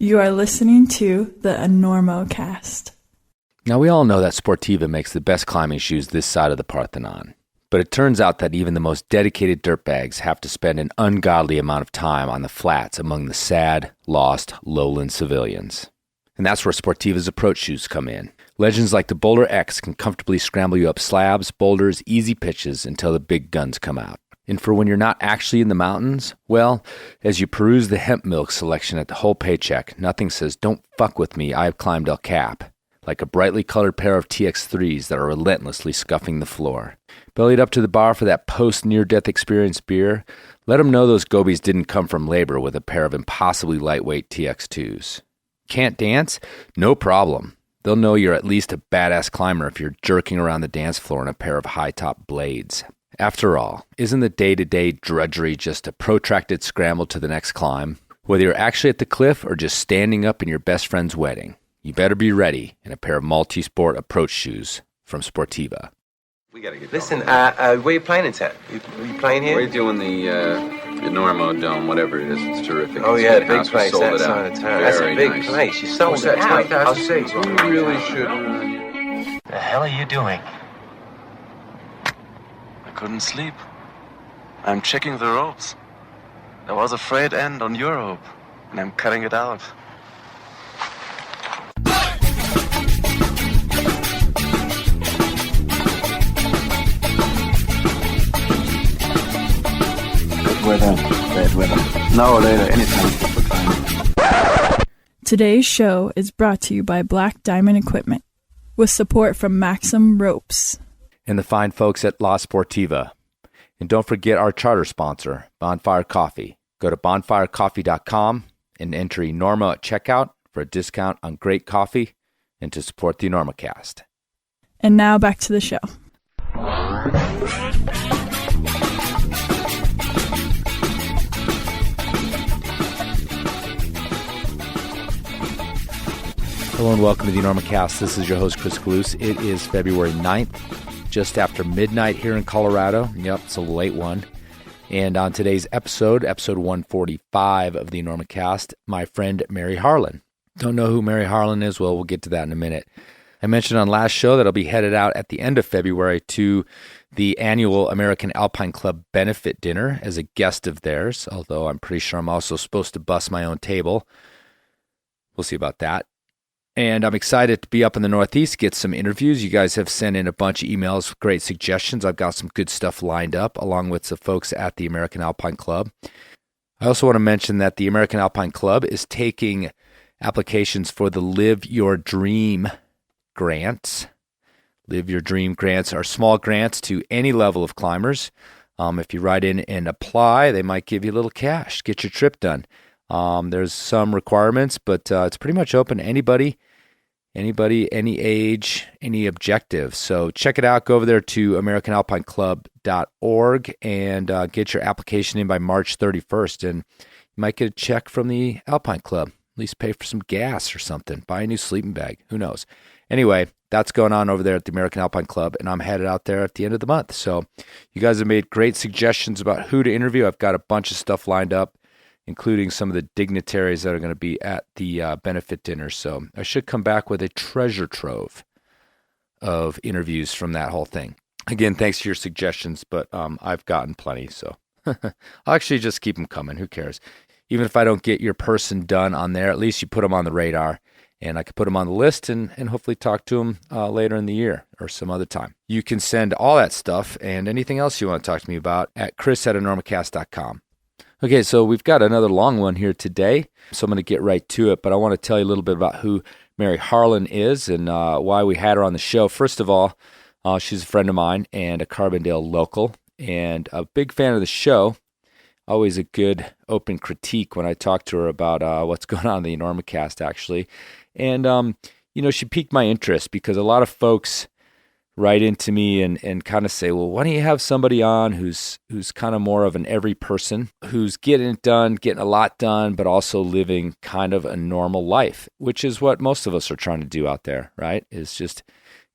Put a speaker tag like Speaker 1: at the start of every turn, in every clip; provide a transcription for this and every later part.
Speaker 1: You are listening to the Enormocast.
Speaker 2: Now, we all know that Sportiva makes the best climbing shoes this side of the Parthenon. But it turns out that even the most dedicated dirtbags have to spend an ungodly amount of time on the flats among the sad, lost, lowland civilians. And that's where Sportiva's approach shoes come in. Legends like the Boulder X can comfortably scramble you up slabs, boulders, easy pitches until the big guns come out. And for when you're not actually in the mountains, well, as you peruse the hemp milk selection at the whole paycheck, nothing says, "Don't fuck with me, I've climbed El Cap," like a brightly colored pair of TX3s that are relentlessly scuffing the floor. Bellied up to the bar for that post-near-death experience beer, let them know those gobies didn't come from labor with a pair of impossibly lightweight TX2s. Can't dance? No problem. They'll know you're at least a badass climber if you're jerking around the dance floor in a pair of high-top blades. After all, isn't the day-to-day drudgery just a protracted scramble to the next climb? Whether you're actually at the cliff or just standing up in your best friend's wedding, you better be ready in a pair of multi-sport approach shoes from Sportiva.
Speaker 3: We gotta get
Speaker 4: Listen, where are you playing in town? Are you playing here?
Speaker 3: We're doing the Enormo Dome, whatever it is. It's terrific.
Speaker 4: Oh,
Speaker 3: It's
Speaker 4: yeah,
Speaker 3: a
Speaker 4: big
Speaker 3: house. We
Speaker 4: place,
Speaker 3: sold
Speaker 4: that
Speaker 3: it out.
Speaker 4: side of town. That's a
Speaker 3: Very
Speaker 4: big
Speaker 3: nice.
Speaker 4: place. You sold it out.
Speaker 3: 20,000
Speaker 4: seats.
Speaker 3: seats. We really should.
Speaker 5: The hell are you doing? I couldn't sleep. I'm checking the ropes. There was a frayed end on your rope, and I'm cutting it out.
Speaker 6: Bad weather. No, later, anytime.
Speaker 1: Today's show is brought to you by Black Diamond Equipment, with support from Maxim Ropes.
Speaker 2: And the fine folks at La Sportiva. And don't forget our charter sponsor, Bonfire Coffee. Go to bonfirecoffee.com and enter Enormo at checkout for a discount on great coffee and to support the Enormocast.
Speaker 1: And now back to the show.
Speaker 2: Hello and welcome to the Enormocast. This is your host, Chris Kalous. It is February 9th, just after midnight here in Colorado. Yep, it's a late one. And on today's episode 145 of the Enormocast, my friend Mary Harlan. Don't know who Mary Harlan is? Well, we'll get to that in a minute. I mentioned on last show that I'll be headed out at the end of February to the annual American Alpine Club benefit dinner as a guest of theirs, although I'm pretty sure I'm also supposed to bus my own table. We'll see about that. And I'm excited to be up in the Northeast, get some interviews. You guys have sent in a bunch of emails with great suggestions. I've got some good stuff lined up, along with the folks at the American Alpine Club. I also want to mention that the American Alpine Club is taking applications for the Live Your Dream grants. Live Your Dream grants are small grants to any level of climbers. If you write in and apply, they might give you a little cash, get your trip done. There's some requirements, but it's pretty much open to anybody, any age, any objective. So check it out. Go over there to AmericanAlpineClub.org and get your application in by March 31st. And you might get a check from the Alpine Club. At least pay for some gas or something. Buy a new sleeping bag. Who knows? Anyway, that's going on over there at the American Alpine Club, and I'm headed out there at the end of the month. So you guys have made great suggestions about who to interview. I've got a bunch of stuff lined up, including some of the dignitaries that are going to be at the benefit dinner. So I should come back with a treasure trove of interviews from that whole thing. Again, thanks for your suggestions, but I've gotten plenty, so I'll actually just keep them coming. Who cares? Even if I don't get your person done on there, at least you put them on the radar, and I can put them on the list and hopefully talk to them later in the year or some other time. You can send all that stuff and anything else you want to talk to me about at chris@enormocast.com. Okay, so we've got another long one here today, so I'm going to get right to it, but I want to tell you a little bit about who Mary Harlan is and why we had her on the show. First of all, she's a friend of mine and a Carbondale local, and a big fan of the show. Always a good open critique when I talk to her about what's going on in the Enormocast, actually. And, she piqued my interest because a lot of folks write into me and kind of say, well, why don't you have somebody on who's kind of more of an every person, who's getting it done, getting a lot done, but also living kind of a normal life, which is what most of us are trying to do out there, right? Is just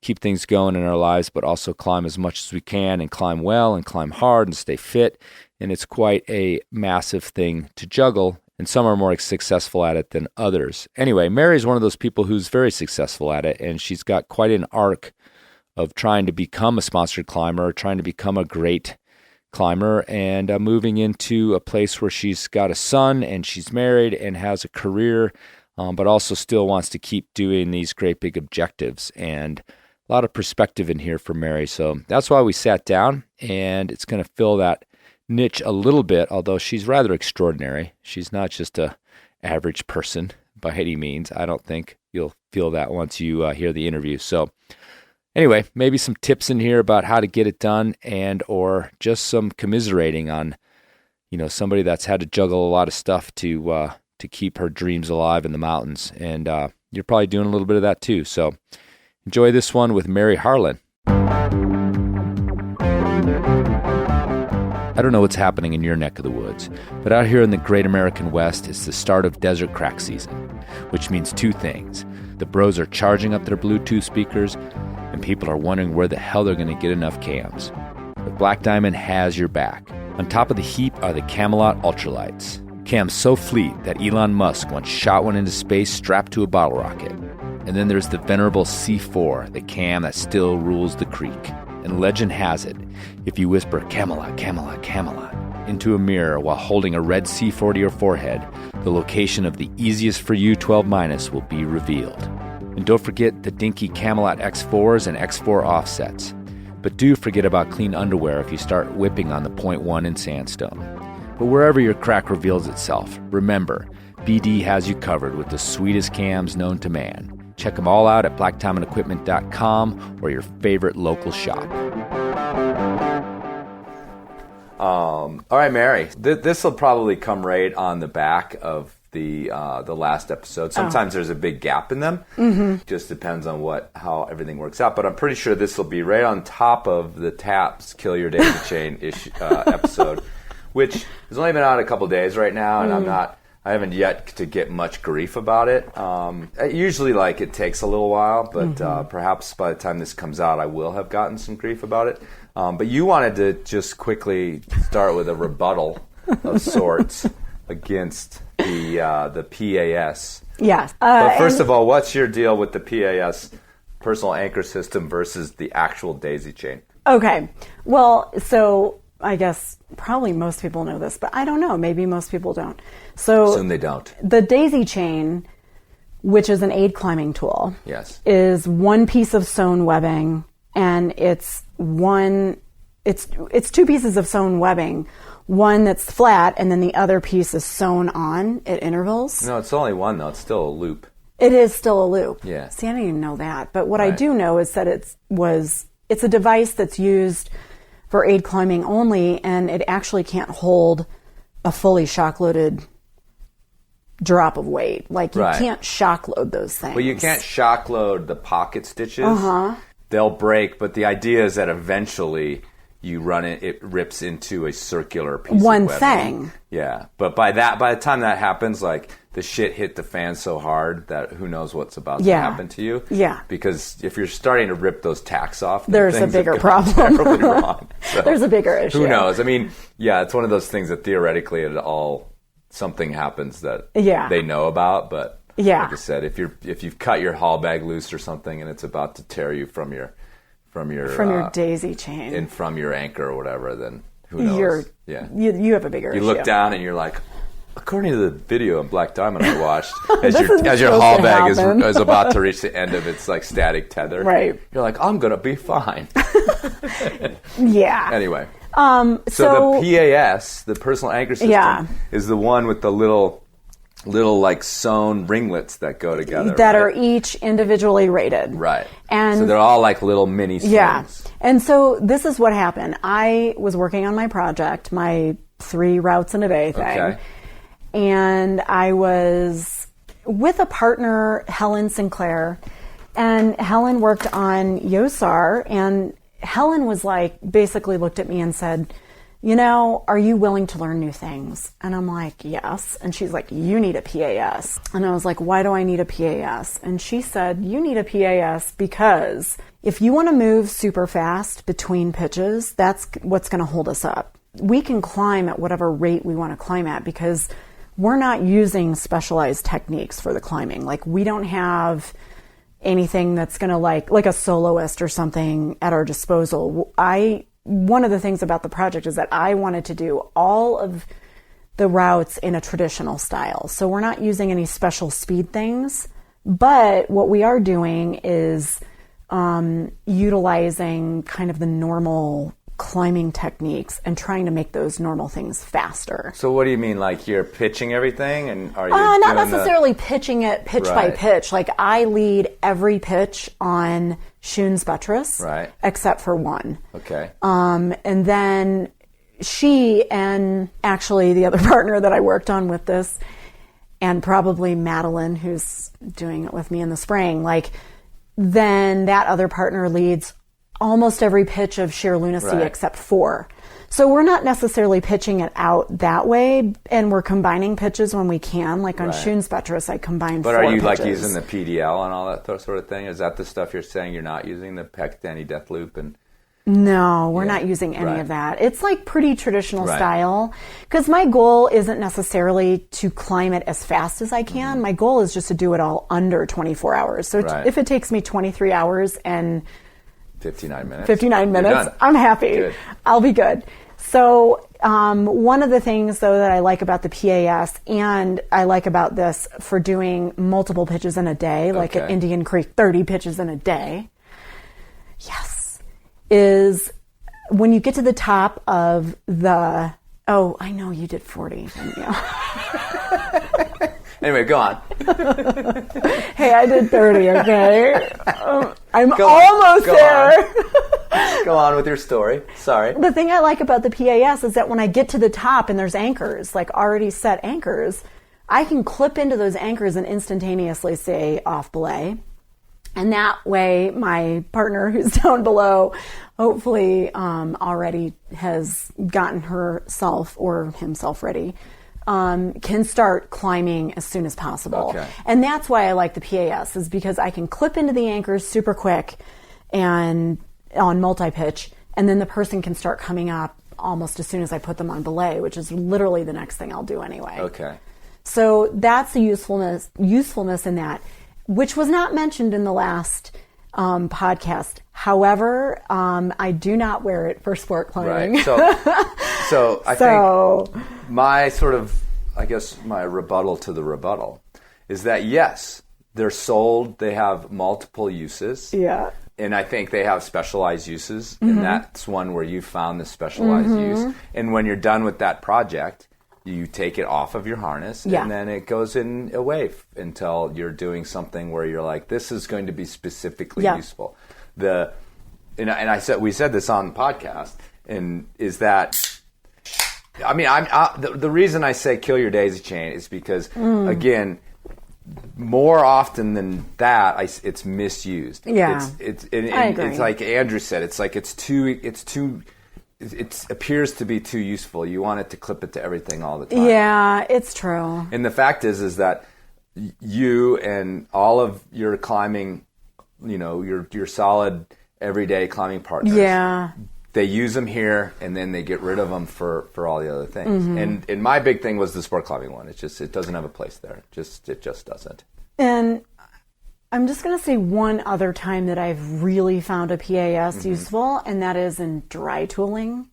Speaker 2: keep things going in our lives, but also climb as much as we can and climb well and climb hard and stay fit. And it's quite a massive thing to juggle and some are more successful at it than others. Anyway, Mary's one of those people who's very successful at it, and she's got quite an arc of trying to become a sponsored climber, trying to become a great climber, and moving into a place where she's got a son and she's married and has a career, but also still wants to keep doing these great big objectives. And a lot of perspective in here for Mary. So that's why we sat down, and it's going to fill that niche a little bit, although she's rather extraordinary. She's not just a average person by any means. I don't think you'll feel that once you hear the interview. So anyway, maybe some tips in here about how to get it done, and or just some commiserating on, somebody that's had to juggle a lot of stuff to keep her dreams alive in the mountains. And you're probably doing a little bit of that too. So enjoy this one with Mary Harlan. I don't know what's happening in your neck of the woods, but out here in the great American West, it's the start of desert crack season, which means two things. The bros are charging up their Bluetooth speakers, and people are wondering where the hell they're going to get enough cams. But Black Diamond has your back. On top of the heap are the Camelot Ultralights. Cams so fleet that Elon Musk once shot one into space strapped to a bottle rocket. And then there's the venerable C4, the cam that still rules the creek. And legend has it, if you whisper Camelot, Camelot, Camelot into a mirror while holding a red C4 to your forehead, the location of the easiest for you 12- will be revealed. And don't forget the dinky Camelot X4s and X4 offsets. But do forget about clean underwear if you start whipping on the .1 in sandstone. But wherever your crack reveals itself, remember, BD has you covered with the sweetest cams known to man. Check them all out at blackdiamondequipment.com or your favorite local shop. All right, Mary. This will probably come right on the back of the last episode. Sometimes there's a big gap in them. Mm-hmm. Just depends on how everything works out. But I'm pretty sure this will be right on top of the Taps Kill Your Daisy Chain episode, which has only been out a couple days right now, and I haven't yet to get much grief about it. Usually, it takes a little while, but perhaps by the time this comes out, I will have gotten some grief about it. But you wanted to just quickly start with a rebuttal of sorts against the PAS.
Speaker 7: Yes.
Speaker 2: But first of all, what's your deal with the PAS personal anchor system versus the actual daisy chain?
Speaker 7: Okay. Well, so I guess probably most people know this, but I don't know. Maybe most people don't. So
Speaker 2: assume they don't.
Speaker 7: The daisy chain, which is an aid climbing tool,
Speaker 2: yes,
Speaker 7: is one piece of sewn webbing, and it's two pieces of sewn webbing. One that's flat, and then the other piece is sewn on at intervals.
Speaker 2: No, it's only one though. It's still a loop.
Speaker 7: It is still a loop.
Speaker 2: Yeah.
Speaker 7: See, I didn't even know that. But what I do know is that it's a device that's used for aid climbing only, and it actually can't hold a fully shock-loaded drop of weight. You can't shock-load those things.
Speaker 2: Well, you can't shock-load the pocket stitches. They'll break, but the idea is that eventually you run it rips into a circular piece
Speaker 7: one
Speaker 2: of webbing.
Speaker 7: thing.
Speaker 2: Yeah, but by the time that happens, the shit hit the fan so hard that who knows what's about to happen to you.
Speaker 7: Yeah.
Speaker 2: Because if you're starting to rip those tacks off,
Speaker 7: there's a bigger problem.
Speaker 2: Terribly wrong. So,
Speaker 7: there's a bigger issue.
Speaker 2: Who knows? I mean, yeah, it's one of those things that theoretically something happens that they know about, but like I said, if you've cut your haul bag loose or something and it's about to tear you from your
Speaker 7: daisy chain
Speaker 2: and from your anchor or whatever, then who knows?
Speaker 7: You have a bigger issue.
Speaker 2: You look down and you're like, according to the video on Black Diamond I watched, as your haul bag is about to reach the end of its static tether,
Speaker 7: right?
Speaker 2: You're like, I'm gonna be fine.
Speaker 7: Yeah.
Speaker 2: Anyway, so the PAS, the personal anchor system, is the one with the little sewn ringlets that go together
Speaker 7: that are each individually rated,
Speaker 2: right?
Speaker 7: And
Speaker 2: so they're all like little mini strings.
Speaker 7: Yeah. And so this is what happened. I was working on my project, my 3 routes in a day thing.
Speaker 2: Okay.
Speaker 7: And I was with a partner, Helen Sinclair, and Helen worked on YOSAR, and Helen was basically looked at me and said, are you willing to learn new things? And I'm like, yes. And she's like, you need a PAS. And I was like, why do I need a PAS? And she said, you need a PAS because if you want to move super fast between pitches, that's what's going to hold us up. We can climb at whatever rate we want to climb at because we're not using specialized techniques for the climbing. Like, we don't have anything that's going to like a soloist or something at our disposal. One of the things about the project is that I wanted to do all of the routes in a traditional style. So we're not using any special speed things, but what we are doing is utilizing kind of the normal climbing techniques and trying to make those normal things faster.
Speaker 2: So what do you mean? Like, you're pitching everything, and are you
Speaker 7: not necessarily pitching it pitch by
Speaker 2: Right.
Speaker 7: pitch. Like, I lead every pitch on Schoon's buttress,
Speaker 2: Right.
Speaker 7: except for one.
Speaker 2: Okay.
Speaker 7: And then she and actually the other partner that I worked on with this, and probably Madeline, who's doing it with me in the spring, like, then that other partner leads almost every pitch of sheer lunacy
Speaker 2: Right.
Speaker 7: except 4. So we're not necessarily pitching it out that way, and we're combining pitches when we can. Like on
Speaker 2: Right.
Speaker 7: Schoon's buttress, I combined
Speaker 2: But
Speaker 7: 4
Speaker 2: are you
Speaker 7: pitches.
Speaker 2: like using the PDL and all that sort of thing? Is that the stuff you're saying you're not using, the Pakistani death loop? And
Speaker 7: No, we're
Speaker 2: Yeah.
Speaker 7: not using any
Speaker 2: Right.
Speaker 7: of that. It's like pretty traditional
Speaker 2: Right.
Speaker 7: style, because my goal isn't necessarily to climb it as fast as I can. My goal is just to do it all under 24 hours. So
Speaker 2: Right.
Speaker 7: if it takes me 23 hours and
Speaker 2: 59 minutes.
Speaker 7: 59
Speaker 2: You're
Speaker 7: minutes,
Speaker 2: done.
Speaker 7: I'm happy.
Speaker 2: Good.
Speaker 7: I'll be good. So one of the things, though, that I like about the PAS, and I like about this for doing multiple pitches in a day, like at
Speaker 2: Okay.
Speaker 7: Indian Creek, 30 pitches in a day, yes, is when you get to the top of the, oh, I know you did 40, didn't you?
Speaker 2: Anyway, go on.
Speaker 7: Hey, I did 30, okay? I'm
Speaker 2: Go on.
Speaker 7: almost
Speaker 2: Go
Speaker 7: there.
Speaker 2: Go on with your story. Sorry.
Speaker 7: The thing I like about the PAS is that when I get to the top and there's anchors, like already set anchors, I can clip into those anchors and instantaneously say off belay. And that way my partner who's down below hopefully already has gotten herself or himself ready, can start climbing as soon as possible.
Speaker 2: Okay.
Speaker 7: And that's why I like the PAS, is because I can clip into the anchors super quick and on multi-pitch, and then the person can start coming up almost as soon as I put them on belay, which is literally the next thing I'll do anyway.
Speaker 2: Okay.
Speaker 7: So that's the usefulness in that, which was not mentioned in the last podcast. However, I do not wear it for sport climbing.
Speaker 2: Right. So I think my sort of, I guess, my rebuttal to the rebuttal is that, yes, they're sold. They have multiple uses.
Speaker 7: Yeah.
Speaker 2: And I think they have specialized uses, and that's one where you found the specialized use. And when you're done with that project, you take it off of your harness, and then it goes in away until you're doing something where you're like, this is going to be specifically useful. We said this on the podcast, and is that, I mean, the reason I say kill your daisy chain is because, again, more often than that, it's misused.
Speaker 7: Yeah, I agree.
Speaker 2: It's like Andrew said. It's like it appears to be too useful. You want it to clip it to everything all the time.
Speaker 7: Yeah, it's true.
Speaker 2: And the fact is that you and all of your climbing, your solid everyday climbing partners, they use them here, and then they get rid of them for all the other things. And my big thing was the sport climbing one. It doesn't have a place there. It just doesn't.
Speaker 7: And I'm just going to say one other time that I've really found a PAS useful, and that is in dry tooling.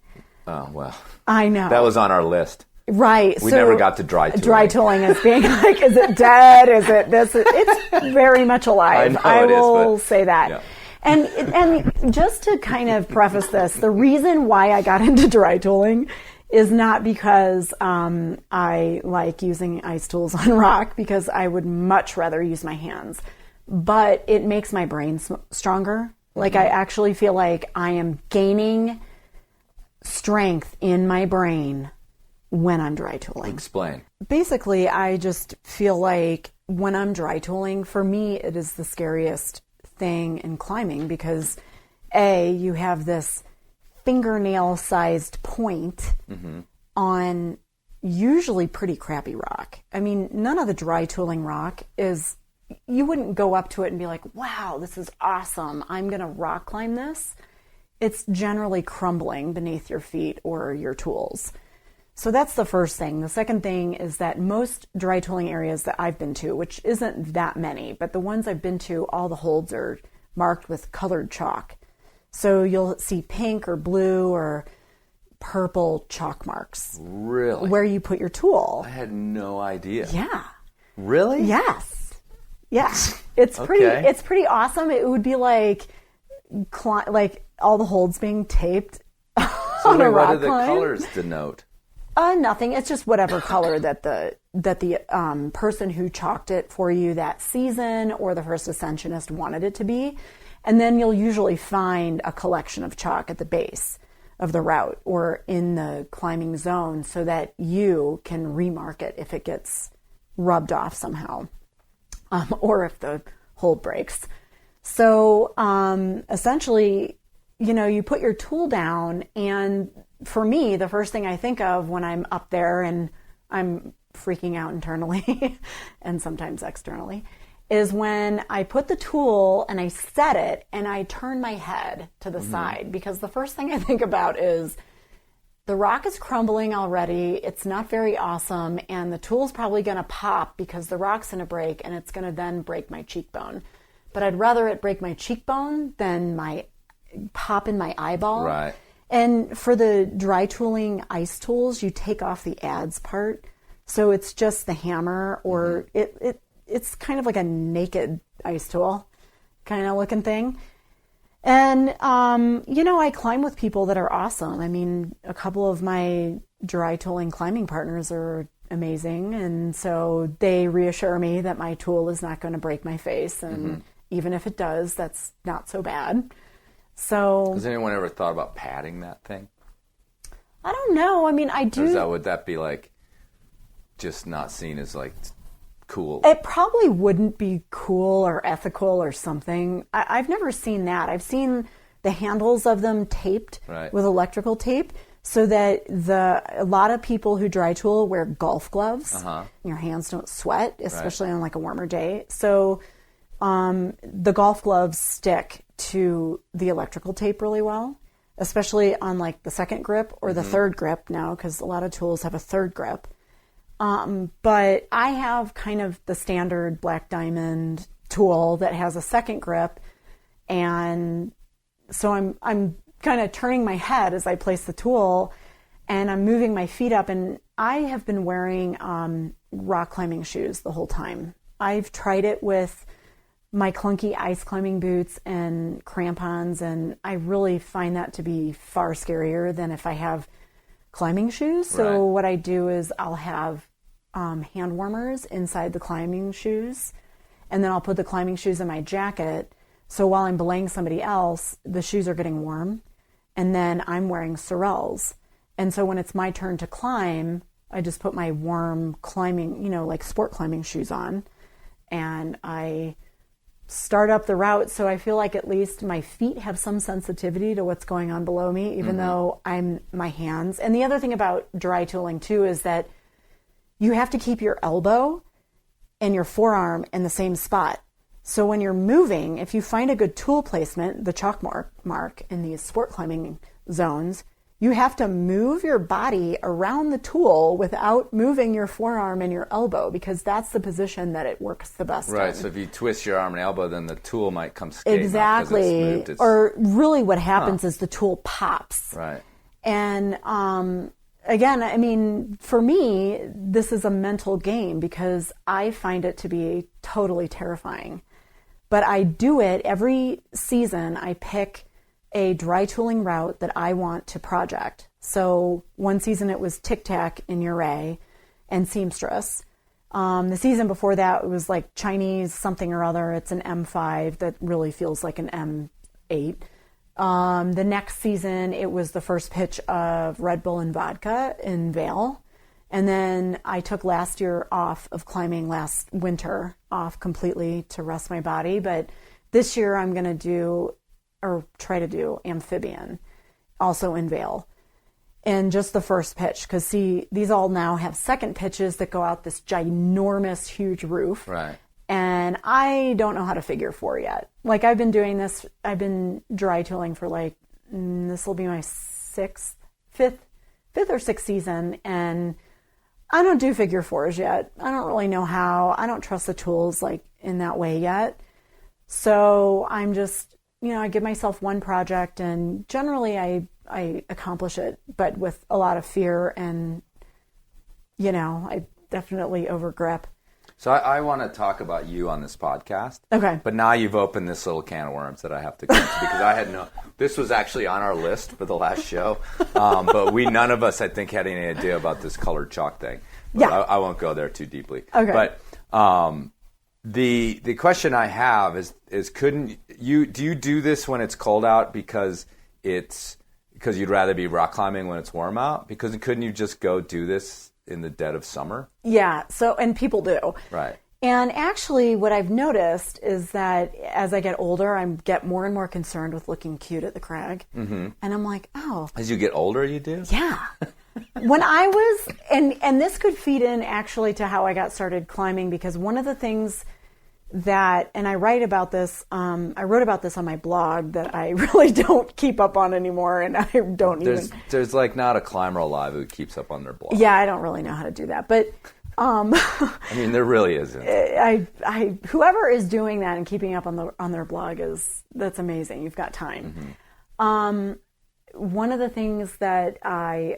Speaker 2: Oh, well.
Speaker 7: I know.
Speaker 2: That was on our list.
Speaker 7: Right.
Speaker 2: We never got to dry tooling.
Speaker 7: Dry tooling is being like, is it dead? Is it this? It's very much alive. I will say that.
Speaker 2: Yeah.
Speaker 7: And just to kind of preface this, the reason why I got into dry tooling is not because I like using ice tools on rock, because I would much rather use my hands. But it makes my brain stronger. Like, I actually feel like I am gaining strength in my brain when I'm dry tooling.
Speaker 2: Explain.
Speaker 7: Basically, I just feel like when I'm dry tooling, for me, it is the scariest thing in climbing, because you have this fingernail-sized point on usually pretty crappy rock. I mean, none of the dry tooling rock is, you wouldn't go up to it and be like, wow, this is awesome, I'm going to rock climb this. It's generally crumbling beneath your feet or your tools. So that's the first thing. The second thing is that most dry tooling areas that I've been to, which isn't that many, but the ones I've been to, all the holds are marked with colored chalk. So you'll see pink or blue or purple chalk marks.
Speaker 2: Really?
Speaker 7: Where you put your tool.
Speaker 2: I had no idea.
Speaker 7: Yeah.
Speaker 2: Really?
Speaker 7: Yes. Yes. It's pretty awesome. It would be like all the holds being taped on a rock
Speaker 2: what do the
Speaker 7: climb.
Speaker 2: colors denote?
Speaker 7: Nothing. It's just whatever color that the person who chalked it for you that season or the first ascensionist wanted it to be. And then you'll usually find a collection of chalk at the base of the route or in the climbing zone so that you can remark it if it gets rubbed off somehow, or if the hold breaks. So essentially, you put your tool down, and for me, the first thing I think of when I'm up there and I'm freaking out internally and sometimes externally is when I put the tool and I set it and I turn my head to the side, because the first thing I think about is the rock is crumbling already. It's not very awesome. And the tool's probably going to pop because the rock's going to break, and it's going to then break my cheekbone. But I'd rather it break my cheekbone than my pop in my eyeball.
Speaker 2: Right.
Speaker 7: And for the dry tooling ice tools, you take off the adze part. So it's just the hammer, or it's kind of like a naked ice tool kind of looking thing. And, I climb with people that are awesome. I mean, a couple of my dry tooling climbing partners are amazing. And so they reassure me that my tool is not going to break my face. And even if it does, that's not so bad. So.
Speaker 2: Has anyone ever thought about padding that thing?
Speaker 7: I don't know. I mean, I do.
Speaker 2: Or would that be like just not seen as like cool?
Speaker 7: It probably wouldn't be cool or ethical or something. I've never seen that. I've seen the handles of them taped with electrical tape so that a lot of people who dry tool wear golf gloves. Your hands don't sweat, especially on like a warmer day. So the golf gloves stick to the electrical tape really well, especially on like the second grip or the third grip now, because a lot of tools have a third grip. But I have kind of the standard black diamond tool that has a second grip, and so I'm kind of turning my head as I place the tool, and I'm moving my feet up, and I have been wearing rock climbing shoes the whole time. I've tried it with my clunky ice climbing boots and crampons, and I really find that to be far scarier than if I have climbing shoes. So what I do is I'll have hand warmers inside the climbing shoes, and then I'll put the climbing shoes in my jacket. So while I'm belaying somebody else, the shoes are getting warm, and then I'm wearing Sorels. And so when it's my turn to climb, I just put my warm climbing, like sport climbing shoes on, and I start up the route. So I feel like at least my feet have some sensitivity to what's going on below me, even though my hands. And the other thing about dry tooling too is that you have to keep your elbow and your forearm in the same spot. So when you're moving, if you find a good tool placement, the chalk mark in these sport climbing zones, you have to move your body around the tool without moving your forearm and your elbow, because that's the position that it works the best in.
Speaker 2: Right, so if you twist your arm and elbow, then the tool might come skating.
Speaker 7: Exactly. Or really what happens is the tool pops.
Speaker 2: Right.
Speaker 7: And again, I mean, for me, this is a mental game because I find it to be totally terrifying. But I do it every season. I pick a dry tooling route that I want to project. So one season it was Tic Tac in Uray and Seamstress. The season before that it was like Chinese something or other. It's an M5 that really feels like an M8. The next season it was the first pitch of Red Bull and Vodka in Vail. And then I took last year off of climbing, last winter off completely to rest my body. But this year I'm going to do, or try to do, Amphibian, also in Vail. And just the first pitch, because see, these all now have second pitches that go out this ginormous, huge roof.
Speaker 2: Right.
Speaker 7: And I don't know how to figure 4 yet. Like I've been doing this, I've been dry tooling for like, this will be my fifth 5th or 6th season, and I don't do figure 4s yet. I don't really know how. I don't trust the tools like in that way yet. So I'm just, I give myself one project, and generally I accomplish it, but with a lot of fear, and I definitely overgrip.
Speaker 2: So I want to talk about you on this podcast.
Speaker 7: Okay.
Speaker 2: But now you've opened this little can of worms that I have to go into, because I had this was actually on our list for the last show. But none of us, I think, had any idea about this colored chalk thing. But
Speaker 7: Yeah.
Speaker 2: I won't go there too deeply.
Speaker 7: Okay.
Speaker 2: But the question I have is do you do this when it's cold out because you'd rather be rock climbing when it's warm out? Because couldn't you just go do this in the dead of summer?
Speaker 7: Yeah. So, and people do.
Speaker 2: Right.
Speaker 7: And actually, what I've noticed is that as I get older, I get more and more concerned with looking cute at the crag. Mm-hmm. And I'm like, oh.
Speaker 2: As you get older, you do?
Speaker 7: Yeah. When I was, and this could feed in actually to how I got started climbing, because one of the things that, and I wrote about this on my blog that I really don't keep up on anymore, and I don't
Speaker 2: There's like not a climber alive who keeps up on their blog.
Speaker 7: Yeah, I don't really know how to do that, but
Speaker 2: I mean, there really isn't.
Speaker 7: I whoever is doing that and keeping up on their blog that's amazing. You've got time. Mm-hmm. One of the things that I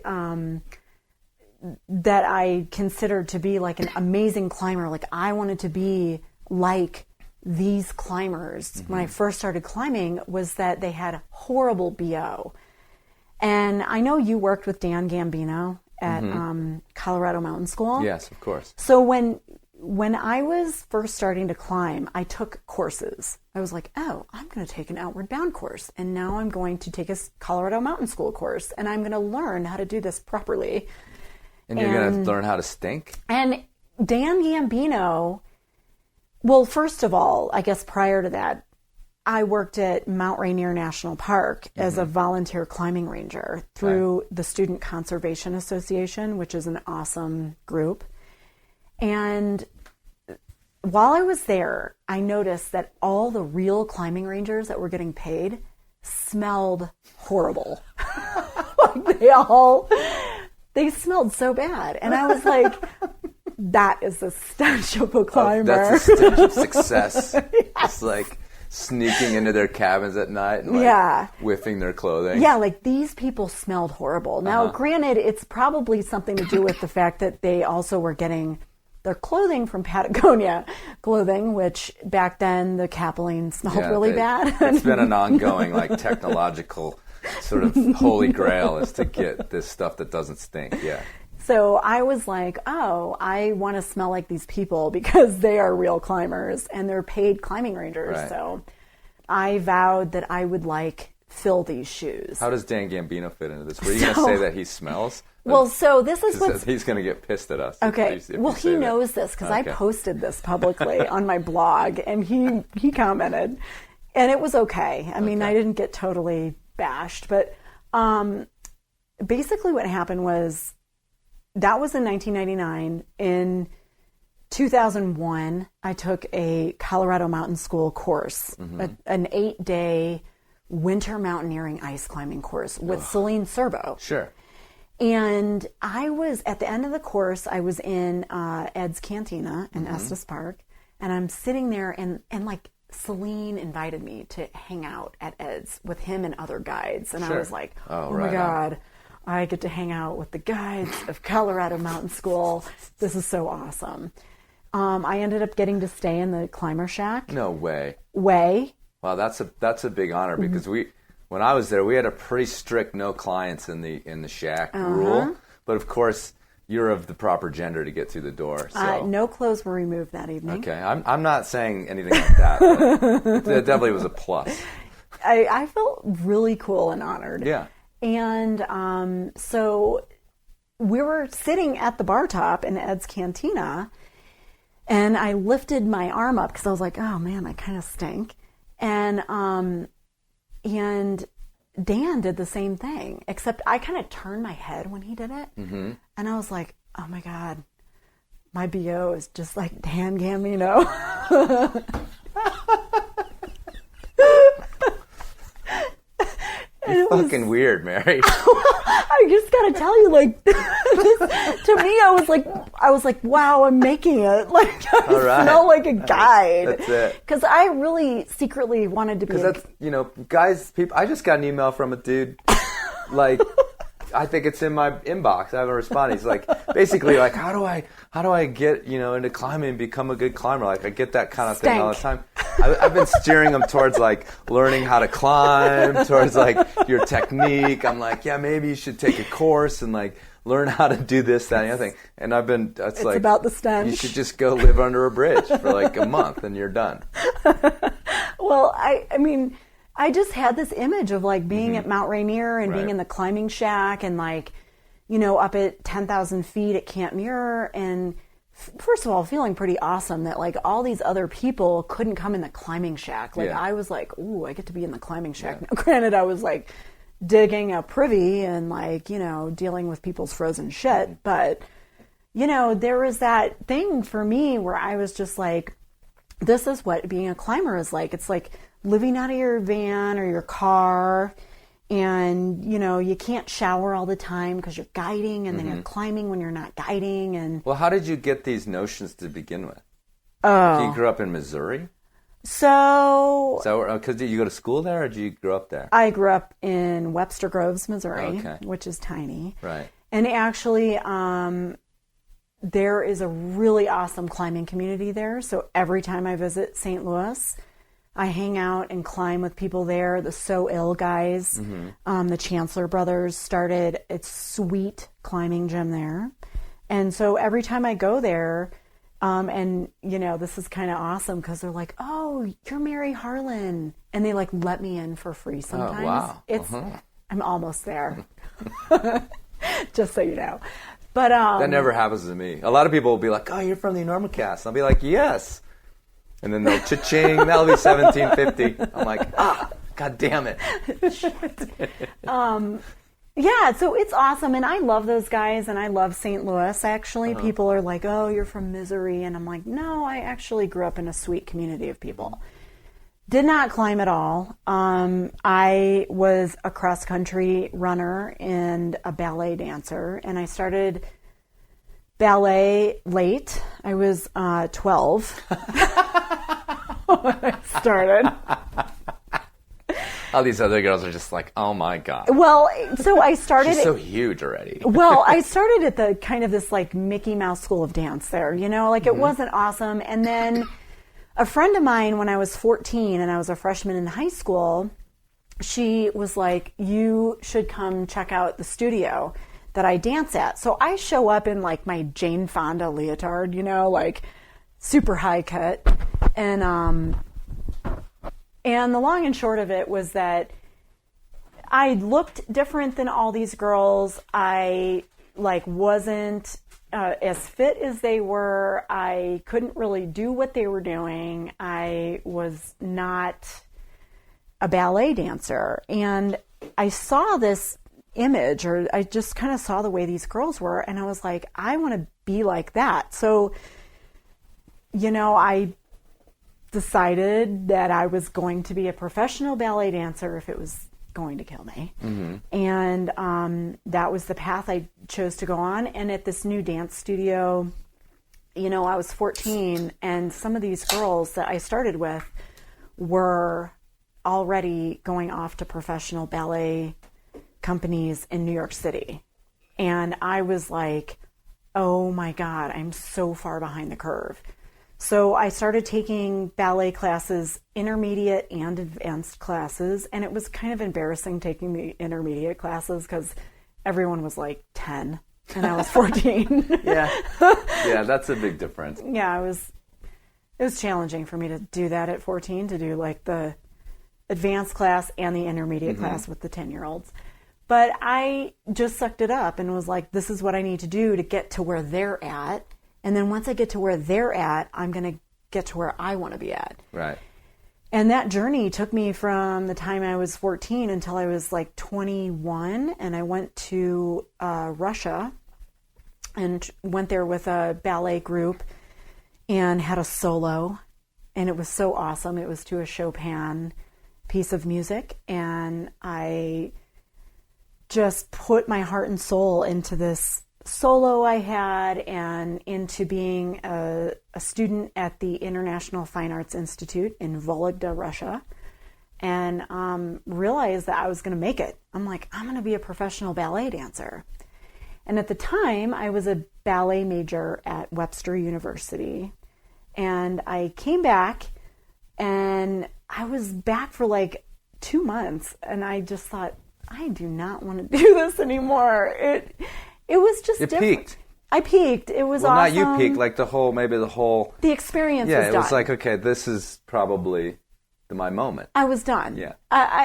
Speaker 7: considered to be like an amazing climber, like I wanted to be like these climbers when I first started climbing, was that they had horrible BO. And I know you worked with Dan Gambino at Colorado Mountain School.
Speaker 2: Yes, of course.
Speaker 7: So when I was first starting to climb, I took courses. I was like, oh, I'm going to take an outward bound course. And now I'm going to take a Colorado Mountain School course. And I'm going to learn how to do this properly.
Speaker 2: And you're going to learn how to stink?
Speaker 7: And Dan Gambino, well, first of all, I guess prior to that, I worked at Mount Rainier National Park as a volunteer climbing ranger through the Student Conservation Association, which is an awesome group. And while I was there, I noticed that all the real climbing rangers that were getting paid smelled horrible. They smelled so bad. And I was like, that is the stench of a climber.
Speaker 2: That's the stench of success. Yes. It's like sneaking into their cabins at night and whiffing their clothing.
Speaker 7: Yeah, like these people smelled horrible. Now, granted, it's probably something to do with the fact that they also were getting their clothing from Patagonia clothing, which back then the capelline smelled really bad.
Speaker 2: It's been an ongoing like technological sort of holy grail is to get this stuff that doesn't stink. Yeah.
Speaker 7: So I was like, oh, I want to smell like these people because they are real climbers and they're paid climbing rangers. Right. So I vowed that I would fill these shoes.
Speaker 2: How does Dan Gambino fit into this? Were you going to say that he smells?
Speaker 7: Well, so this is what
Speaker 2: he's going to get pissed at us.
Speaker 7: Okay. Well, he knows this because I posted this publicly on my blog, and he commented, and it was okay. I mean, I didn't get totally bashed, but basically what happened was that was in 1999. In 2001, I took a Colorado Mountain School course, an 8-day winter mountaineering ice climbing course with Celine Serbo.
Speaker 2: Sure.
Speaker 7: And I was, at the end of the course, I was in Ed's Cantina in Estes Park, and I'm sitting there, and Celine invited me to hang out at Ed's with him and other guides. And I was like, oh my God, I get to hang out with the guides of Colorado Mountain School. This is so awesome. I ended up getting to stay in the climber shack.
Speaker 2: No way.
Speaker 7: Wow,
Speaker 2: that's a big honor because when I was there, we had a pretty strict no clients in the shack rule. But of course, you're of the proper gender to get through the door. So.
Speaker 7: No clothes were removed that evening.
Speaker 2: Okay, I'm not saying anything like that. But it definitely was a plus.
Speaker 7: I felt really cool and honored.
Speaker 2: Yeah.
Speaker 7: And so we were sitting at the bar top in Ed's Cantina, and I lifted my arm up because I was like, oh man, I kind of stink. And Dan did the same thing, except I kind of turned my head when he did it. Mm-hmm. And I was like, oh my God, my BO is just like Dan Gambino.
Speaker 2: fucking weird, Mary.
Speaker 7: I just gotta tell you, like, to me, I was like, wow, I'm making it. Like, I smell like a guide.
Speaker 2: That's it.
Speaker 7: Because I really secretly wanted to be.
Speaker 2: Because that's, guys, people. I just got an email from a dude, like, I think it's in my inbox. I haven't responded. He's like, basically, like, how do I get, into climbing and become a good climber? Like, I get that kind of thing all the time. I've been steering them towards, like, learning how to climb, towards, like, your technique. I'm like, yeah, maybe you should take a course and, like, learn how to do this, that, and the other thing. And I've been, it's like,
Speaker 7: about the stench.
Speaker 2: You should just go live under a bridge for, like, a month and you're done.
Speaker 7: Well, I mean, I just had this image of, like, being at Mount Rainier and being in the climbing shack and, like, up at 10,000 feet at Camp Muir, and first of all, feeling pretty awesome that, like, all these other people couldn't come in the climbing shack. Like, I was like, ooh, I get to be in the climbing shack. Now, granted, I was, like, digging a privy and, like, dealing with people's frozen shit. But, there was that thing for me where I was just like, this is what being a climber is like. It's like living out of your van or your car, and you can't shower all the time because you're guiding, and then you're climbing when you're not guiding. And
Speaker 2: well, how did you get these notions to begin with? You grew up in Missouri,
Speaker 7: so
Speaker 2: because did you go to school there, or did you grow up there?
Speaker 7: I grew up in Webster Groves, Missouri, which is tiny,
Speaker 2: right?
Speaker 7: And actually, there is a really awesome climbing community there. So every time I visit St. Louis, I hang out and climb with people there. The So Ill guys, the Chancellor brothers started a sweet climbing gym there. And so every time I go there, and this is kind of awesome because they're like, oh, you're Mary Harlan. And they like let me in for free sometimes.
Speaker 2: Oh, wow.
Speaker 7: I'm almost there. Just so you know. But
Speaker 2: that never happens to me. A lot of people will be like, oh, you're from the Enormocast. I'll be like, yes. And then they'll cha-ching, that'll be $17.50. I'm like, God damn it.
Speaker 7: Yeah, so it's awesome. And I love those guys, and I love St. Louis, actually. People are like, oh, you're from Missouri. And I'm like, no, I actually grew up in a sweet community of people. Did not climb at all. I was a cross-country runner and a ballet dancer, and I started ballet late. I was 12 when I started.
Speaker 2: All these other girls are just like, oh my God.
Speaker 7: Well, so I started...
Speaker 2: She's so huge already.
Speaker 7: Well, I started at the kind of this like Mickey Mouse School of Dance there, like it wasn't awesome. And then a friend of mine, when I was 14 and I was a freshman in high school, she was like, you should come check out the studio that I dance at. So I show up in like my Jane Fonda leotard, like super high cut. And the long and short of it was that I looked different than all these girls. I wasn't as fit as they were. I couldn't really do what they were doing. I was not a ballet dancer. And I saw this image, or I just kind of saw the way these girls were, and I was like, I want to be like that. So, I decided that I was going to be a professional ballet dancer if it was going to kill me. And that was the path I chose to go on. And at this new dance studio, I was 14, and some of these girls that I started with were already going off to professional ballet companies in New York City. And I was like, oh my God, I'm so far behind the curve. So I started taking ballet classes, intermediate and advanced classes, and it was kind of embarrassing taking the intermediate classes because everyone was like 10 and I was 14.
Speaker 2: Yeah, that's a big difference.
Speaker 7: Yeah, it was challenging for me to do that at 14, to do like the advanced class and the intermediate class with the 10-year-olds. But I just sucked it up and was like, this is what I need to do to get to where they're at. And then once I get to where they're at, I'm going to get to where I want to be at.
Speaker 2: Right.
Speaker 7: And that journey took me from the time I was 14 until I was like 21. And I went to Russia and went there with a ballet group and had a solo. And it was so awesome. It was to a Chopin piece of music. And I just put my heart and soul into this solo I had and into being a student at the International Fine Arts Institute in Vologda, Russia, and realized that I was going to make it. I'm like, I'm going to be a professional ballet dancer. And at the time, I was a ballet major at Webster University. And I came back, and I was back for like 2 months. And I just thought, I do not want to do this anymore. It was just different.
Speaker 2: Peaked.
Speaker 7: I peaked. It was
Speaker 2: well,
Speaker 7: awesome.
Speaker 2: Not you peaked, like the
Speaker 7: experience was
Speaker 2: yeah,
Speaker 7: done.
Speaker 2: it was like, okay, this is probably my moment.
Speaker 7: I was done.
Speaker 2: Yeah.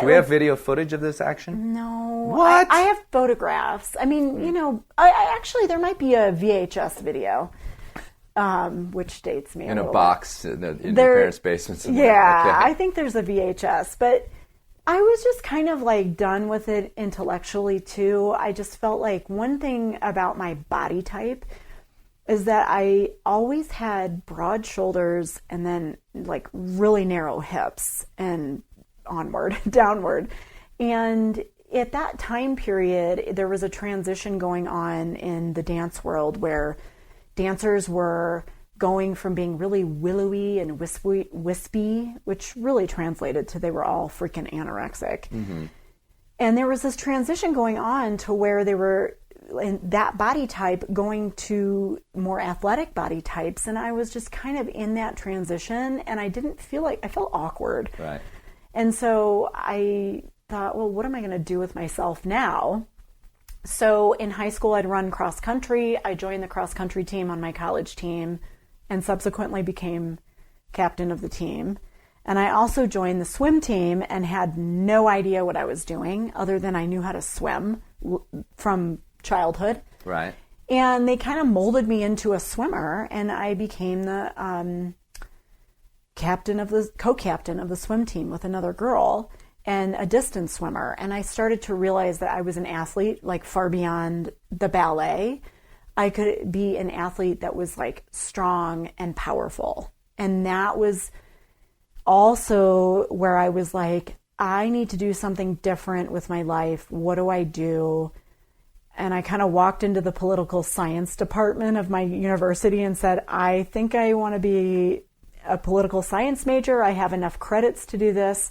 Speaker 2: Do we have video footage of this action?
Speaker 7: No.
Speaker 2: What?
Speaker 7: I have photographs. I mean, you know, I actually, there might be a VHS video, which dates me
Speaker 2: in a
Speaker 7: little
Speaker 2: box in your parents' basement.
Speaker 7: Yeah,
Speaker 2: okay.
Speaker 7: I think there's a VHS, but I was just kind of like done with it intellectually too. I just felt like one thing about my body type is that I always had broad shoulders and then like really narrow hips and onward, downward. And at that time period, there was a transition going on in the dance world where dancers were going from being really willowy and wispy, which really translated to they were all freaking anorexic. Mm-hmm. And there was this transition going on to where they were in that body type going to more athletic body types. And I was just kind of in that transition, and I didn't feel like, I felt awkward.
Speaker 2: Right.
Speaker 7: And so I thought, well, what am I going to do with myself now? So in high school, I'd run cross country. I joined the cross country team on my college team and subsequently became captain of the team. And I also joined the swim team and had no idea what I was doing other than I knew how to swim from childhood.
Speaker 2: Right.
Speaker 7: And they kind of molded me into a swimmer, and I became the co-captain of the swim team with another girl and a distance swimmer. And I started to realize that I was an athlete, like far beyond the ballet. I could be an athlete that was like strong and powerful. And that was also where I was like, I need to do something different with my life. What do I do? And I kind of walked into the political science department of my university and said, I think I want to be a political science major. I have enough credits to do this.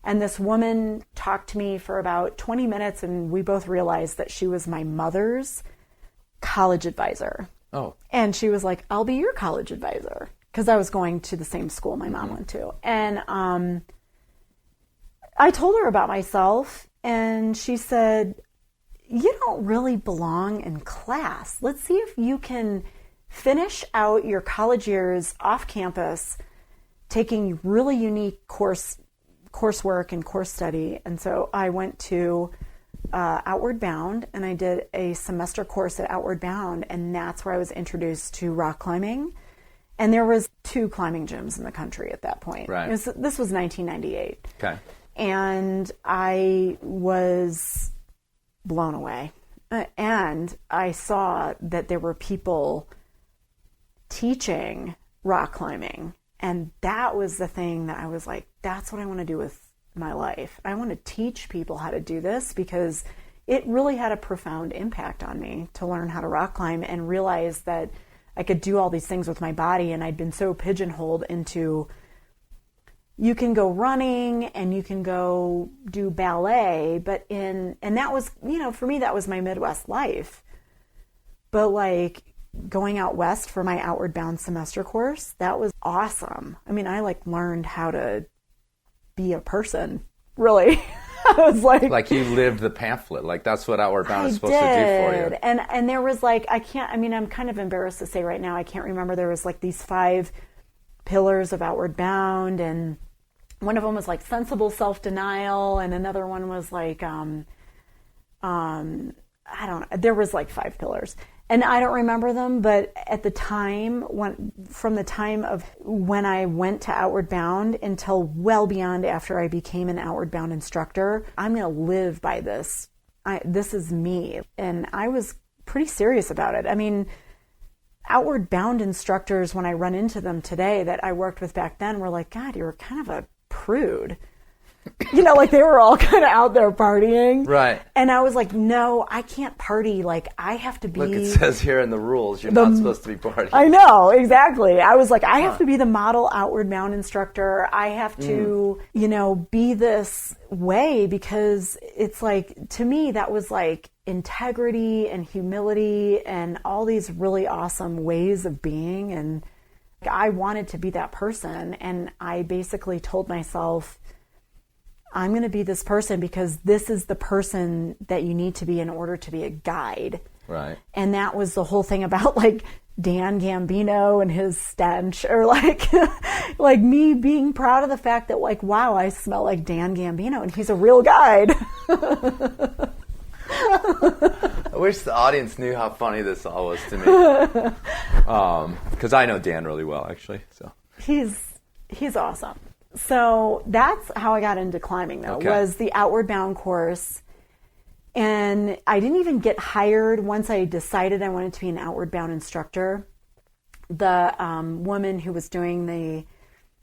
Speaker 7: And this woman talked to me for about 20 minutes, and we both realized that she was my mother's college advisor.
Speaker 2: Oh.
Speaker 7: And she was like, I'll be your college advisor, because I was going to the same school my mom went to. And I told her about myself, and she said, you don't really belong in class. Let's see if you can finish out your college years off campus, taking really unique coursework and course study. And so I went to Outward Bound, and I did a semester course at Outward Bound, and that's where I was introduced to rock climbing. And there was 2 climbing gyms in the country at that point.
Speaker 2: Right.
Speaker 7: This was 1998.
Speaker 2: Okay.
Speaker 7: And I was blown away. And I saw that there were people teaching rock climbing. And that was the thing that I was like, that's what I want to do with my life. I want to teach people how to do this, because it really had a profound impact on me to learn how to rock climb and realize that I could do all these things with my body. And I'd been so pigeonholed into, you can go running and you can go do ballet, and that was, for me, that was my Midwest life. But like going out west for my Outward Bound semester course, that was awesome. I mean, I like learned how to be a person, really. I was like
Speaker 2: you lived the pamphlet. Like that's what Outward Bound is supposed to do for you.
Speaker 7: And there was like, I'm kind of embarrassed to say right now, I can't remember. There was like these 5 pillars of Outward Bound, and one of them was like sensible self-denial, and another one was like, I don't know. There was like 5 pillars, and I don't remember them. But at the time, from the time of when I went to Outward Bound until well beyond after I became an Outward Bound instructor, I'm going to live by this. This is me, and I was pretty serious about it. I mean, Outward Bound instructors, when I run into them today that I worked with back then, were like, God, you're kind of a prude. like they were all kind of out there partying.
Speaker 2: Right.
Speaker 7: And I was like, no, I can't party. Like, I have to be.
Speaker 2: Look, it says here in the rules, you're not supposed to be partying.
Speaker 7: I know, exactly. I was like, I have to be the model outward bound instructor. I have to, be this way, because it's like, to me, that was like integrity and humility and all these really awesome ways of being. And I wanted to be that person. And I basically told myself, I'm going to be this person because this is the person that you need to be in order to be a guide.
Speaker 2: Right.
Speaker 7: And that was the whole thing about like Dan Gambino and his stench, or like me being proud of the fact that like, wow, I smell like Dan Gambino and he's a real guide.
Speaker 2: I wish the audience knew how funny this all was to me. Because I know Dan really well, actually. So
Speaker 7: he's awesome. So that's how I got into climbing, though, was the Outward Bound course. And I didn't even get hired once I decided I wanted to be an Outward Bound instructor. The woman who was doing the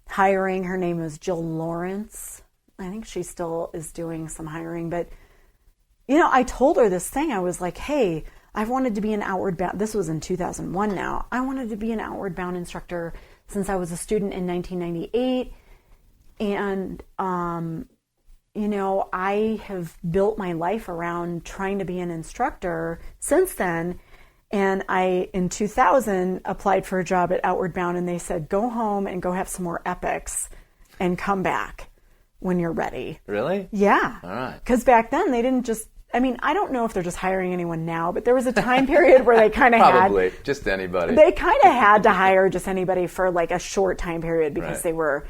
Speaker 7: hiring, her name was Jill Lawrence. I think she still is doing some hiring. But, I told her this thing. I was like, hey, I've wanted to be an Outward Bound. This was in 2001 now. I wanted to be an Outward Bound instructor since I was a student in 1998. And, I have built my life around trying to be an instructor since then. And I, in 2000, applied for a job at Outward Bound, and they said, go home and go have some more epics and come back when you're ready.
Speaker 2: Really?
Speaker 7: Yeah.
Speaker 2: All right.
Speaker 7: Because back then they didn't just, I don't know if they're just hiring anyone now, but there was a time period where they kind of
Speaker 2: Probably, just anybody.
Speaker 7: They kind of had to hire just anybody for like a short time period because they were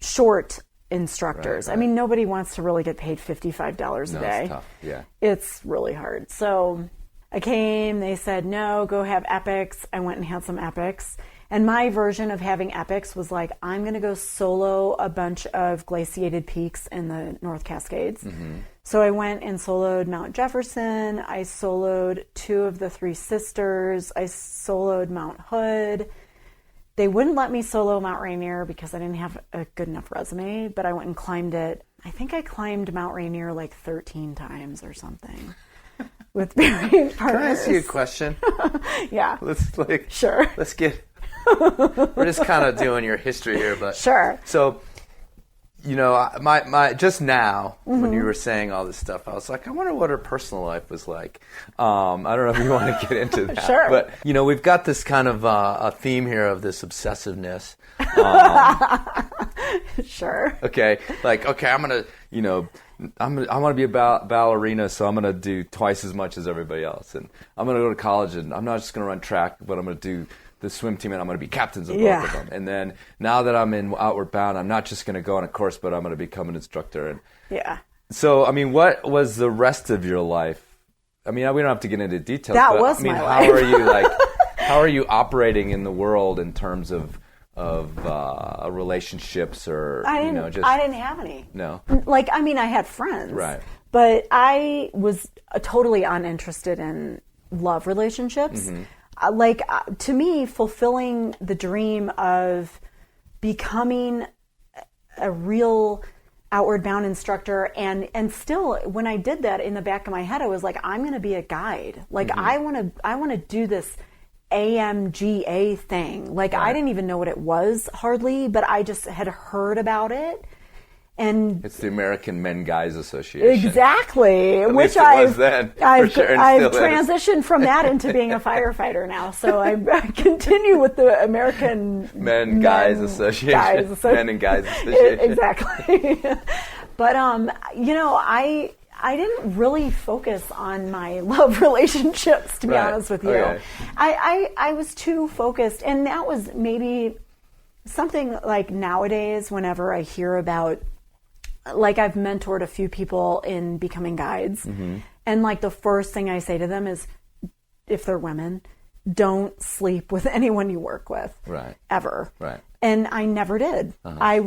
Speaker 7: short instructors.
Speaker 2: Right.
Speaker 7: Nobody wants to really get paid $55 a day.
Speaker 2: It's tough. Yeah.
Speaker 7: It's really hard. So I came, they said, no, go have epics. I went and had some epics. And my version of having epics was like, I'm going to go solo a bunch of glaciated peaks in the North Cascades. Mm-hmm. So I went and soloed Mount Jefferson. I soloed 2 of the 3 Sisters. I soloed Mount Hood. They wouldn't let me solo Mount Rainier because I didn't have a good enough resume, but I went and climbed it. I think I climbed Mount Rainier like 13 times or something with varying partners.
Speaker 2: Can I ask you a question?
Speaker 7: Yeah.
Speaker 2: Sure. Let's get, we're just kind of doing your history here, but.
Speaker 7: Sure.
Speaker 2: So, my just now, when you were saying all this stuff, I was like, I wonder what her personal life was like. I don't know if you want to get into that.
Speaker 7: Sure.
Speaker 2: But, we've got this kind of a theme here of this obsessiveness.
Speaker 7: Sure.
Speaker 2: Okay. Like, okay, I want to be a ballerina, so I'm going to do twice as much as everybody else. And I'm going to go to college, and I'm not just going to run track, but I'm going to do the swim team, and I'm going to be captains of both of them. And then now that I'm in Outward Bound, I'm not just going to go on a course, but I'm going to become an instructor. And so, what was the rest of your life? We don't have to get into details.
Speaker 7: That was my life.
Speaker 2: How are you operating in the world in terms of relationships, or
Speaker 7: I didn't have any.
Speaker 2: No.
Speaker 7: I had friends.
Speaker 2: Right.
Speaker 7: But I was totally uninterested in love relationships. Mm-hmm. To me, fulfilling the dream of becoming a real Outward Bound instructor, and still, when I did that, in the back of my head, I was like, I'm going to be a guide. I want to do this AMGA thing. I didn't even know what it was hardly, but I just had heard about it. And
Speaker 2: it's the American Men Guys Association.
Speaker 7: Exactly.
Speaker 2: At
Speaker 7: which
Speaker 2: least it was then,
Speaker 7: I've
Speaker 2: still
Speaker 7: transitioned from that into being a firefighter now. So I continue with the American
Speaker 2: Men Guys Association. Men and Guys Association.
Speaker 7: Exactly. But I didn't really focus on my love relationships, to be honest with you. Okay. I was too focused, and that was maybe something like nowadays whenever I hear about, I've mentored a few people in becoming guides, mm-hmm. and the first thing I say to them is, if they're women, don't sleep with anyone you work with.
Speaker 2: Right.
Speaker 7: Ever.
Speaker 2: Right.
Speaker 7: And I never did.
Speaker 2: Uh-huh.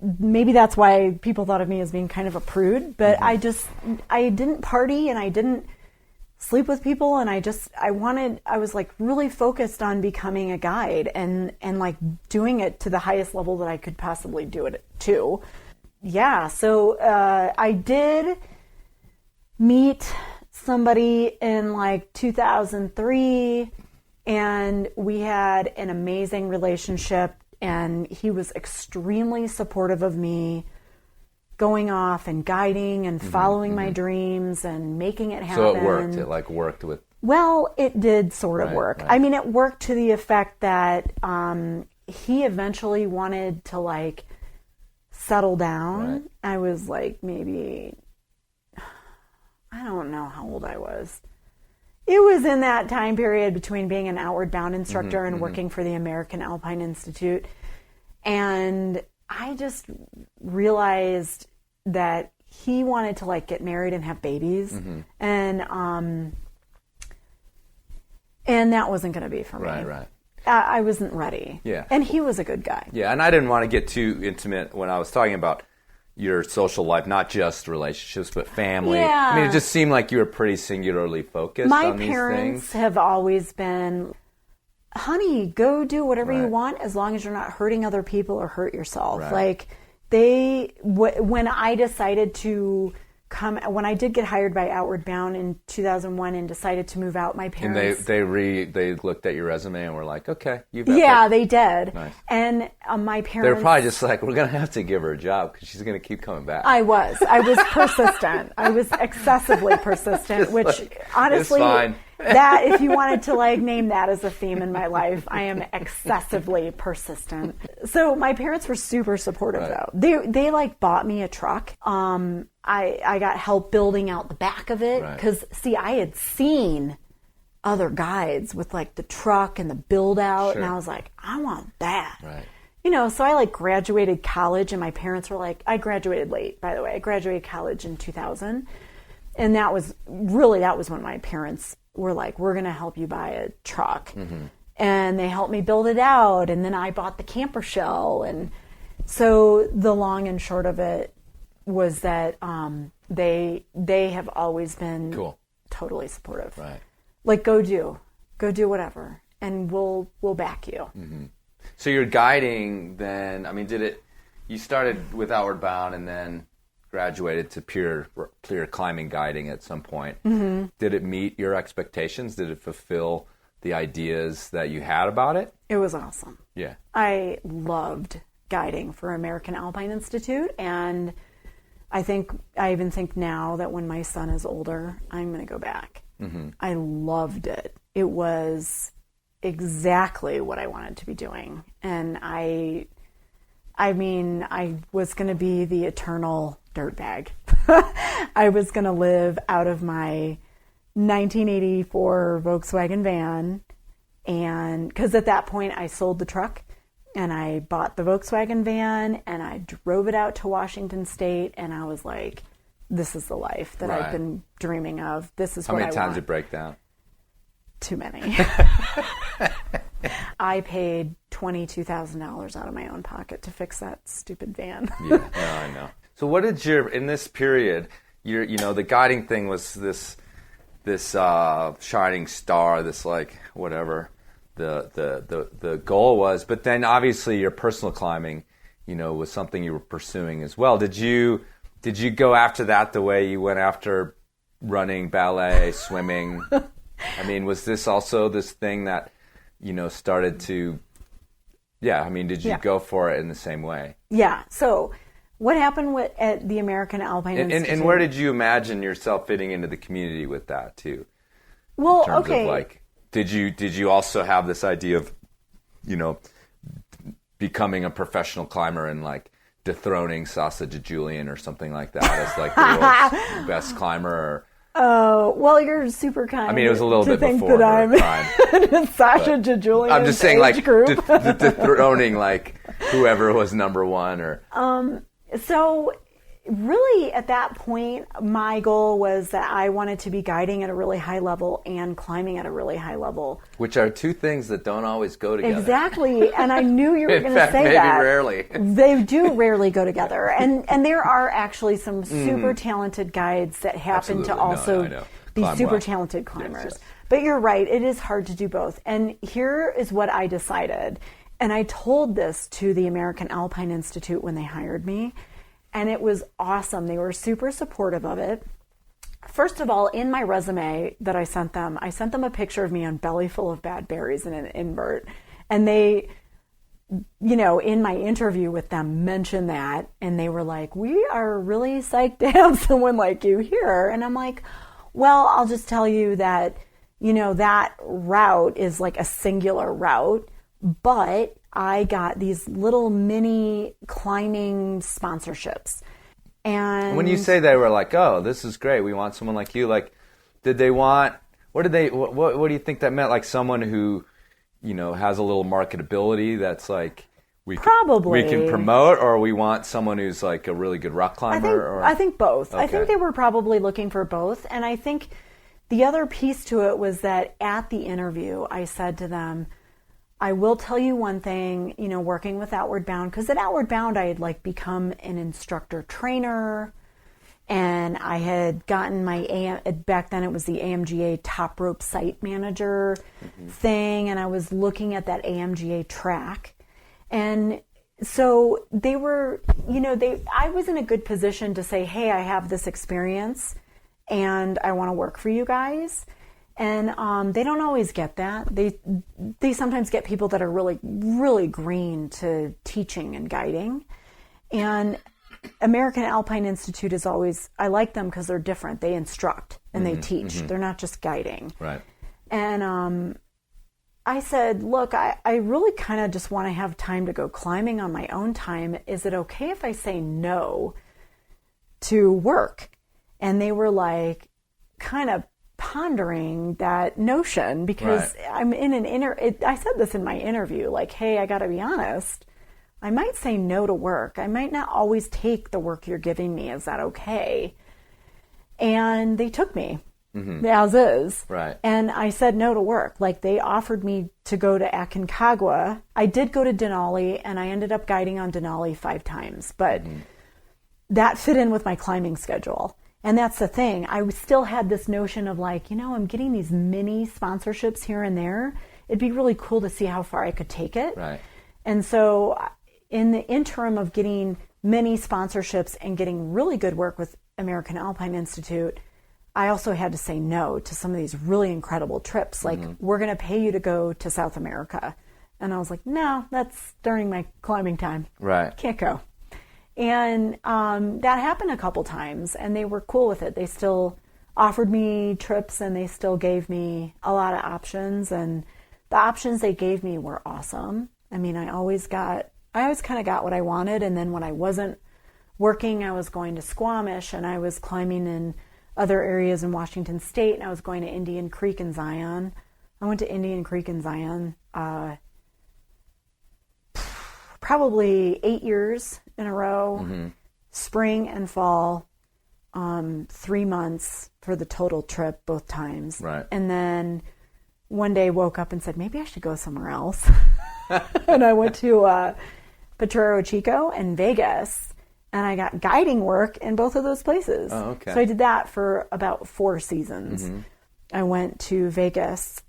Speaker 7: Maybe that's why people thought of me as being kind of a prude, but mm-hmm. I didn't party, and I didn't sleep with people, and I was really focused on becoming a guide and doing it to the highest level that I could possibly do it to. yeah, so I did meet somebody in like 2003, and we had an amazing relationship, and he was extremely supportive of me going off and guiding and following my dreams and making it happen.
Speaker 2: So it worked. It like worked with.
Speaker 7: Well, it did sort of work.
Speaker 2: Right.
Speaker 7: I mean, it worked to the effect that he eventually wanted to like settle down.
Speaker 2: Right.
Speaker 7: I was like maybe, I don't know how old I was. It was in that time period between being an Outward Bound instructor and working for the American Alpine Institute. And I just realized that he wanted to like get married and have babies. And that wasn't going to be for me.
Speaker 2: Right.
Speaker 7: I wasn't ready.
Speaker 2: Yeah.
Speaker 7: And he was a good guy.
Speaker 2: Yeah, and I didn't want to get too intimate when I was talking about your social life, not just relationships, but family.
Speaker 7: Yeah.
Speaker 2: I mean, it just seemed like you were pretty singularly focused on these things.
Speaker 7: My parents have always been, honey, go do whatever you want as long as you're not hurting other people or hurt yourself.
Speaker 2: Right.
Speaker 7: Like when I decided to when I did get hired by Outward Bound in 2001 and decided to move out, my parents...
Speaker 2: And they looked at your resume and were like, okay, you've got
Speaker 7: Yeah, they did.
Speaker 2: Nice.
Speaker 7: And my parents...
Speaker 2: They were probably just like, we're going to have to give her a job because she's going to keep coming back.
Speaker 7: I was persistent. I was excessively persistent, which
Speaker 2: like,
Speaker 7: honestly,
Speaker 2: it's fine.
Speaker 7: that if you wanted to like name that as a theme in my life, I am excessively persistent. So my parents were super supportive though. They like bought me a truck. I got help building out the back of it because see, I had seen other guides with like the truck and the build out, and I was like, I want that.
Speaker 2: Right.
Speaker 7: You know, so I like graduated college, and my parents were like, I graduated late, by the way. I graduated college in 2000. And that was when my parents were like, we're going to help you buy a truck. And they helped me build it out. And then I bought the camper shell. And so the long and short of it was that they have always been totally supportive.
Speaker 2: Right.
Speaker 7: Like, go do whatever, and we'll back you.
Speaker 2: So you're guiding then, I mean, you started with Outward Bound and then graduated to pure climbing guiding at some point. Did it meet your expectations? Did it fulfill the ideas that you had about it?
Speaker 7: It was awesome.
Speaker 2: Yeah.
Speaker 7: I loved guiding for American Alpine Institute, and I even think now that when my son is older, I'm going to go back. I loved it. It was exactly what I wanted to be doing. And I mean, I was going to be the eternal dirtbag. I was going to live out of my 1984 Volkswagen van. And because at that point I sold the truck and I bought the Volkswagen van and I drove it out to Washington State, and I was like, this is the life that I've been dreaming of. This is what I want.
Speaker 2: How many times did it break down?
Speaker 7: Too many. I paid $22,000 out of my own pocket to fix that stupid van.
Speaker 2: Yeah, no, I know. So what did in this period, the guiding thing was this shining star, this like whatever the goal was, but then obviously your personal climbing, was something you were pursuing as well. Did you go after that the way you went after running, ballet, swimming? I mean, was this also this thing that, started to, did you go for it in the same way? Yeah.
Speaker 7: So what happened at the American Alpine Institute?
Speaker 2: And where did you imagine yourself fitting into the community with that too?
Speaker 7: Well,
Speaker 2: in terms of like, did you also have this idea of, becoming a professional climber and like dethroning Sausage Julian or something like that as like the world's best climber?
Speaker 7: Oh, well, you're super kind.
Speaker 2: I mean, it was a little bit
Speaker 7: think
Speaker 2: before
Speaker 7: that I'm
Speaker 2: time.
Speaker 7: Sasha Julian's
Speaker 2: I'm just saying, like,
Speaker 7: group.
Speaker 2: dethroning like whoever was number one, or.
Speaker 7: So, really, at that point, my goal was that I wanted to be guiding at a really high level and climbing at a really high level,
Speaker 2: which are two things that don't always go together.
Speaker 7: Exactly, and I knew you were going to say
Speaker 2: maybe
Speaker 7: that.
Speaker 2: Rarely.
Speaker 7: They do rarely go together, and there are actually some super talented guides that happen to also be super talented climbers. Yes. But you're right; it is hard to do both. And here is what I decided, and I told this to the American Alpine Institute when they hired me. And it was awesome. They were super supportive of it. First of all, in my resume that I sent them a picture of me on belly full of bad berries and an invert. And they, in my interview with them, mentioned that. And they were like, we are really psyched to have someone like you here. And I'm like, well, I'll just tell you that, that route is like a singular route. But I got these little mini climbing sponsorships. And
Speaker 2: when you say they were like, oh, this is great, we want someone like you, like, did they want, what do you think that meant? Like someone who, has a little marketability that's like, we can promote, or we want someone who's like a really good rock climber?
Speaker 7: I think both.
Speaker 2: Okay.
Speaker 7: I think they were probably looking for both. And I think the other piece to it was that at the interview, I said to them, I will tell you one thing, working with Outward Bound, because at Outward Bound, I had like become an instructor trainer, and I had gotten back then it was the AMGA top rope site manager thing, and I was looking at that AMGA track. And so they were, I was in a good position to say, hey, I have this experience and I want to work for you guys. And they don't always get that. They sometimes get people that are really, really green to teaching and guiding. And American Alpine Institute is always, I like them because they're different. They instruct and they teach. They're not just guiding.
Speaker 2: Right.
Speaker 7: And I said, look, I really kind of just want to have time to go climbing on my own time. Is it okay if I say no to work? And they were like, kind of pondering that notion, because I'm in I said this in my interview, like, hey, I got to be honest, I might say no to work. I might not always take the work you're giving me. Is that okay? And they took me as is.
Speaker 2: Right.
Speaker 7: And I said no to work. Like, they offered me to go to Aconcagua. I did go to Denali, and I ended up guiding on Denali 5 times, but that fit in with my climbing schedule. And that's the thing. I still had this notion of like, I'm getting these mini sponsorships here and there. It'd be really cool to see how far I could take it.
Speaker 2: Right.
Speaker 7: And so in the interim of getting many sponsorships and getting really good work with American Alpine Institute, I also had to say no to some of these really incredible trips. Like, we're going to pay you to go to South America. And I was like, no, that's during my climbing time.
Speaker 2: Right.
Speaker 7: Can't go. And that happened a couple times, and they were cool with it. They still offered me trips, and they still gave me a lot of options. And the options they gave me were awesome. I mean, I always kind of got what I wanted. And then when I wasn't working, I was going to Squamish, and I was climbing in other areas in Washington State, and I was going to Indian Creek and Zion. I went to Indian Creek and Zion probably 8 years in a row, spring and fall, 3 months for the total trip, both times.
Speaker 2: Right.
Speaker 7: And then one day woke up and said, maybe I should go somewhere else. And I went to Potrero Chico and Vegas, and I got guiding work in both of those places.
Speaker 2: Oh, okay.
Speaker 7: So I did that for about 4 seasons. I went to Vegas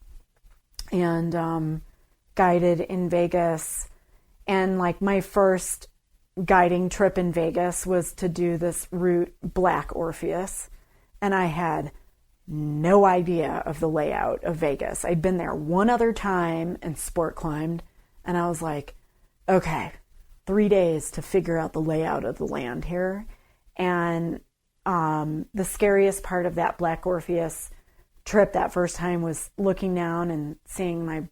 Speaker 7: and guided in Vegas. And like my first guiding trip in Vegas was to do this route Black Orpheus. And I had no idea of the layout of Vegas. I'd been there one other time and sport climbed. And I was like, okay, 3 days to figure out the layout of the land here. And the scariest part of that Black Orpheus trip that first time was looking down and seeing my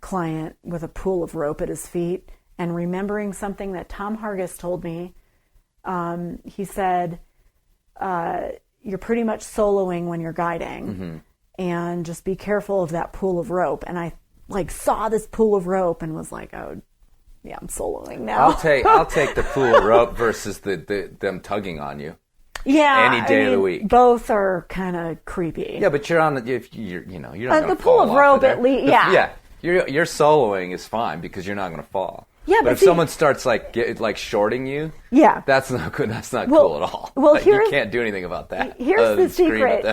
Speaker 7: client with a pool of rope at his feet, and remembering something that Tom Hargis told me. He said, you're pretty much soloing when you're guiding, and just be careful of that pool of rope. And I like saw this pool of rope and was like, oh, yeah, I'm soloing now.
Speaker 2: I'll take the pool of rope versus them tugging on you.
Speaker 7: Yeah,
Speaker 2: any day of the week.
Speaker 7: Both are kind of creepy.
Speaker 2: Yeah, but you're on the you're not going to
Speaker 7: the pool of rope at least. Yeah,
Speaker 2: your soloing is fine because you're not going to fall.
Speaker 7: Yeah,
Speaker 2: but if someone starts like shorting you, that's not good. That's not cool at all.
Speaker 7: Well,
Speaker 2: like, you can't do anything about that.
Speaker 7: Here's the secret.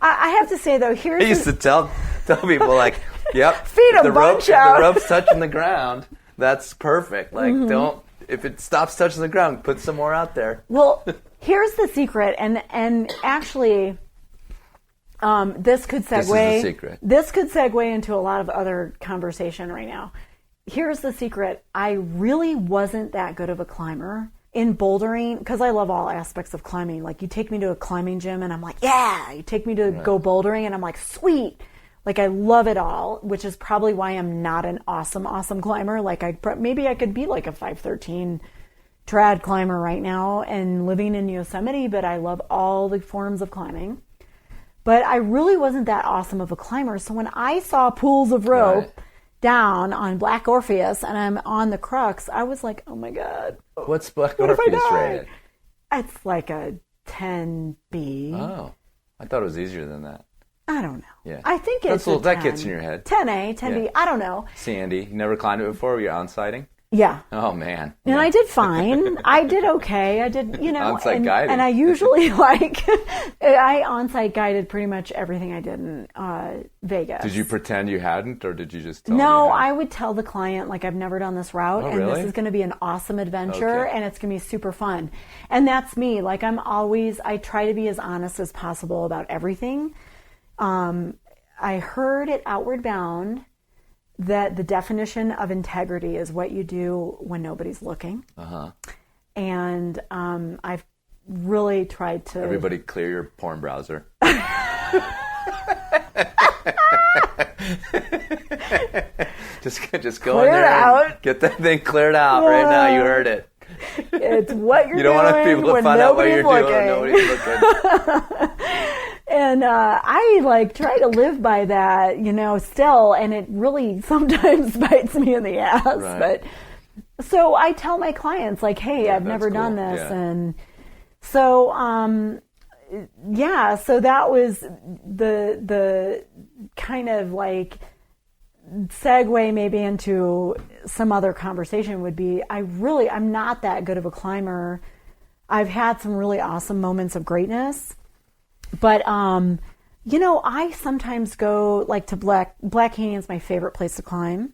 Speaker 7: I have to say though,
Speaker 2: I used to tell people like, "Yep,
Speaker 7: feet a bunch out.
Speaker 2: The rope's touching the ground. That's perfect. Like, don't if it stops touching the ground, put some more out there.
Speaker 7: Well, here's the secret, and actually, this could segue.
Speaker 2: This is the secret.
Speaker 7: This could segue into a lot of other conversation right now. Here's the secret. I really wasn't that good of a climber in bouldering, because I love all aspects of climbing. Like, you take me to a climbing gym and I'm like, yeah. You take me to go bouldering and I'm like, sweet. Like, I love it all, which is probably why I'm not an awesome climber. Like, maybe I could be like a 513 trad climber right now and living in Yosemite, but I love all the forms of climbing. But I really wasn't that awesome of a climber. So when I saw pools of rope down on Black Orpheus and I'm on the crux, I was like, oh my God.
Speaker 2: What's Black Orpheus rated?
Speaker 7: It's like a 10B.
Speaker 2: Oh, I thought it was easier than that.
Speaker 7: I don't know.
Speaker 2: Yeah.
Speaker 7: I think it's
Speaker 2: that gets in your head.
Speaker 7: 10A, 10B, I don't know.
Speaker 2: Sandy, you never climbed it before? Were you on-sighting?
Speaker 7: Yeah.
Speaker 2: Oh, man.
Speaker 7: And I did fine. I did okay. I did,
Speaker 2: on-site guided.
Speaker 7: And I usually I on-site guided pretty much everything I did in Vegas.
Speaker 2: Did you pretend you hadn't, or did you just tell
Speaker 7: No,
Speaker 2: them
Speaker 7: I would tell the client, like, I've never done this route, and
Speaker 2: really?
Speaker 7: this is going to be an awesome adventure, and it's going to be super fun. And that's me. Like, I try to be as honest as possible about everything. I heard at Outward Bound that the definition of integrity is what you do when nobody's looking. And I've really tried to...
Speaker 2: Everybody clear your porn browser. just go in there and get that thing cleared out right now. You heard it.
Speaker 7: It's what you're doing.
Speaker 2: You don't want people to find out what you're
Speaker 7: looking.
Speaker 2: doing. Nobody's looking.
Speaker 7: And I try to live by that, still, and it really sometimes bites me in the ass.
Speaker 2: Right.
Speaker 7: But so I tell my clients, like, hey, I've never done this.
Speaker 2: Yeah.
Speaker 7: And so, so that was the kind of like segue maybe into some other conversation would be, I'm not that good of a climber. I've had some really awesome moments of greatness. But, I sometimes go to Black Canyon's my favorite place to climb.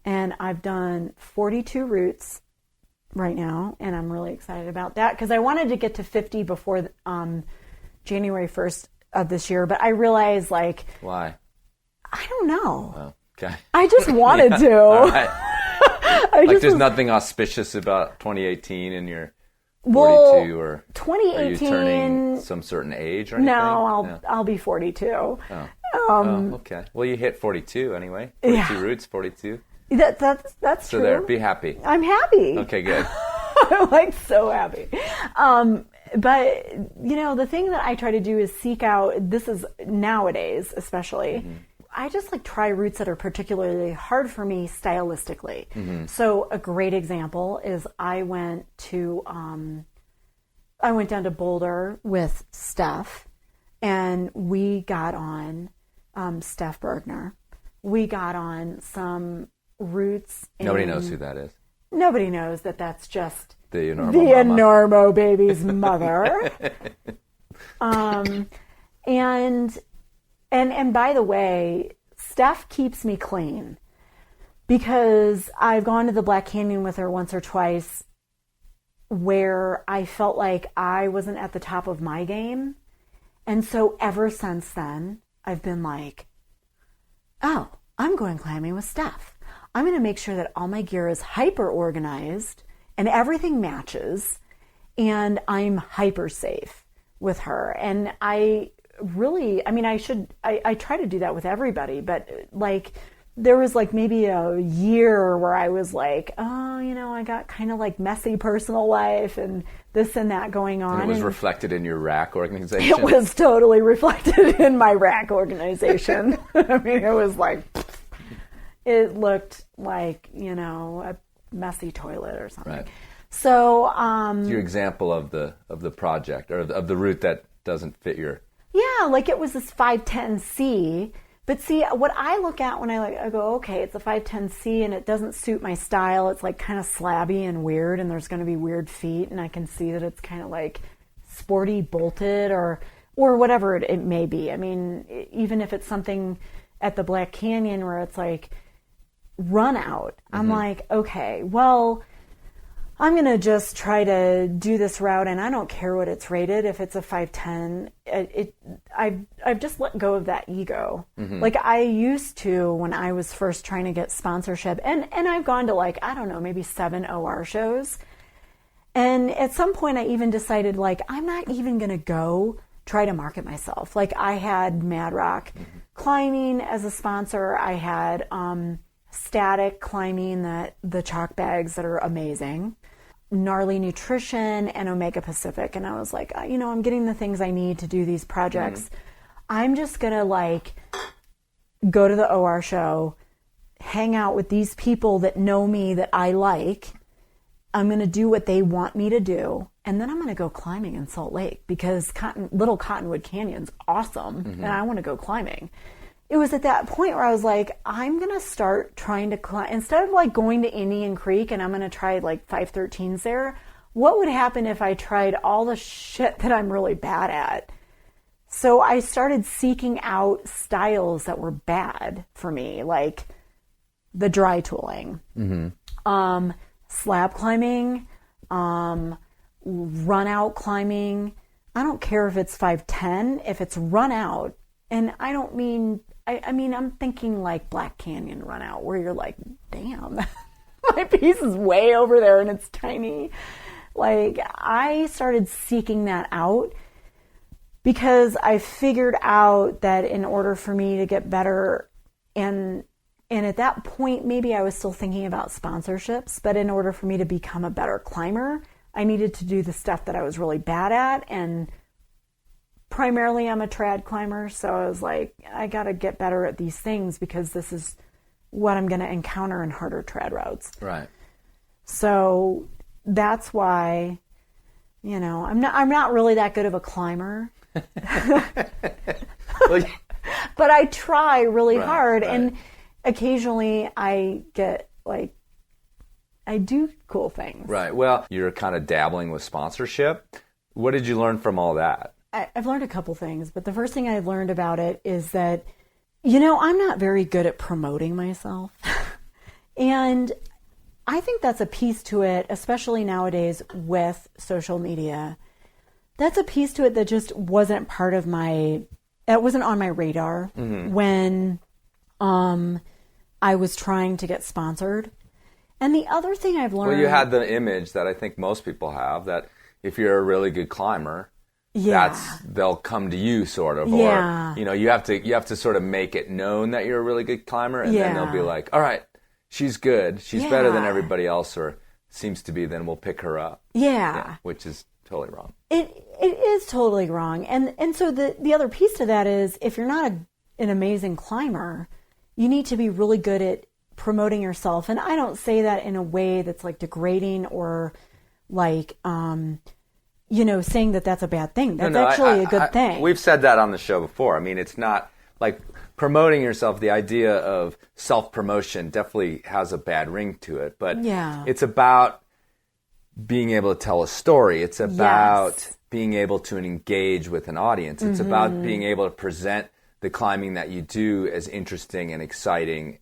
Speaker 7: And I've done 42 routes right now. And I'm really excited about that because I wanted to get to 50 before January 1st of this year. But I realized
Speaker 2: why?
Speaker 7: I don't know.
Speaker 2: Oh, okay.
Speaker 7: I just wanted to.
Speaker 2: All right. There's nothing auspicious about 2018 in your... 42 or
Speaker 7: 2018,
Speaker 2: are you turning some certain age or anything?
Speaker 7: No, I'll be 42.
Speaker 2: Oh. Okay. Well, you hit 42 anyway. 42 routes, 42.
Speaker 7: That's
Speaker 2: so
Speaker 7: true.
Speaker 2: There, be happy.
Speaker 7: I'm happy.
Speaker 2: Okay, good.
Speaker 7: I'm so happy. But the thing that I try to do is seek out. This is nowadays, especially. Mm-hmm. I just try routes that are particularly hard for me stylistically. Mm-hmm. So a great example is I went down to Boulder with Steph, and we got on Steph Bergner. We got on some routes.
Speaker 2: Nobody knows who that is.
Speaker 7: Nobody knows that that's just
Speaker 2: the
Speaker 7: Enormo baby's mother. And by the way, Steph keeps me clean because I've gone to the Black Canyon with her once or twice where I felt like I wasn't at the top of my game. And so ever since then, I've been like, oh, I'm going climbing with Steph. I'm going to make sure that all my gear is hyper organized and everything matches, and I'm hyper safe with her. And I try to do that with everybody, but there was maybe a year where I was like, I got kind of messy personal life and this and that going on.
Speaker 2: And it was reflected in your rack organization?
Speaker 7: It was totally reflected in my rack organization. It was it looked like, a messy toilet or something. Right. So,
Speaker 2: it's your example of the project or of the route that doesn't fit your...
Speaker 7: Yeah, it was this 510C. But see, what I look at when I go, okay, it's a 510C and it doesn't suit my style. It's kind of slabby and weird, and there's going to be weird feet, and I can see that it's kind of sporty bolted or whatever it may be. I mean, even if it's something at the Black Canyon where it's run out, I'm okay, well, I'm going to just try to do this route, and I don't care what it's rated. If it's a 510, I've just let go of that ego. Like I used to when I was first trying to get sponsorship, and I've gone to like, I don't know, maybe 7 OR shows. And at some point I even decided like, I'm not even going to go try to market myself. Like I had Mad Rock Climbing as a sponsor. I had Static Climbing, that the chalk bags that are amazing, Gnarly Nutrition, and Omega Pacific. And I was like, I'm getting the things I need to do these projects. I'm just going to like go to the OR show, hang out with these people that know me, that I like. I'm going to do what they want me to do. And then I'm going to go climbing in Salt Lake because Little Cottonwood Canyon's awesome. And I want to go climbing. It was at that point where I was like, I'm going to start trying to climb. Instead of like going to Indian Creek and I'm going to try like 513s there, what would happen if I tried all the shit that I'm really bad at? So I started seeking out styles that were bad for me, like the dry tooling, slab climbing, run out climbing. I don't care if it's 510, if it's run out. And I don't mean, I mean, I'm thinking like Black Canyon run out where you're like, damn, my piece is way over there and it's tiny. Like I started seeking that out because I figured out that in order for me to get better, and at that point, maybe I was still thinking about sponsorships, but in order for me to become a better climber, I needed to do the stuff that I was really bad at. And primarily I'm a trad climber. So I was like, I got to get better at these things because this is what I'm going to encounter in harder trad routes.
Speaker 2: Right.
Speaker 7: So that's why, I'm not really that good of a climber, but I try really hard. Right. And occasionally I get like, I do cool things.
Speaker 2: Right. Well, you're kind of dabbling with sponsorship. What did you learn from all that?
Speaker 7: I've learned a couple things, but the first thing I've learned about it is that, I'm not very good at promoting myself. And I think that's a piece to it, especially nowadays with social media. That's a piece to it that just wasn't that wasn't on my radar when I was trying to get sponsored. And the other thing I've learned...
Speaker 2: Well, you had the image that I think most people have, that if you're a really good climber, they'll come to you sort of.
Speaker 7: Yeah.
Speaker 2: Or, you have to sort of make it known that you're a really good climber, and then they'll be like, all right, she's good. She's better than everybody else, or seems to be, then we'll pick her up.
Speaker 7: Yeah.
Speaker 2: Which is totally wrong.
Speaker 7: It is totally wrong. And so the other piece to that is, if you're not an amazing climber, you need to be really good at promoting yourself. And I don't say that in a way that's like degrading or like, saying that that's a bad thing. That's actually a good thing.
Speaker 2: We've said that on the show before. I mean, it's not like promoting yourself. The idea of self-promotion definitely has a bad ring to it, but it's about being able to tell a story. It's about being able to engage with an audience. It's about being able to present the climbing that you do as interesting and exciting.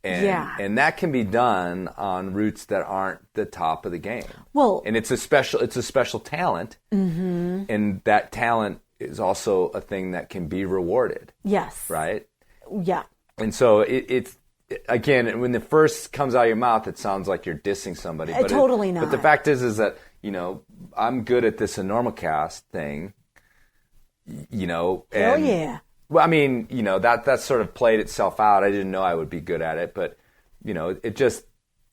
Speaker 2: And that can be done on routes that aren't the top of the game. Well, and it's a special talent, and that talent is also a thing that can be rewarded.
Speaker 7: Yes. Right. Yeah.
Speaker 2: And so it's again, when it first comes out of your mouth, it sounds like you're dissing somebody. But
Speaker 7: totally not.
Speaker 2: But the fact is that I'm good at this Enormocast thing.
Speaker 7: Hell yeah.
Speaker 2: Well, I mean, that sort of played itself out. I didn't know I would be good at it, but, it just,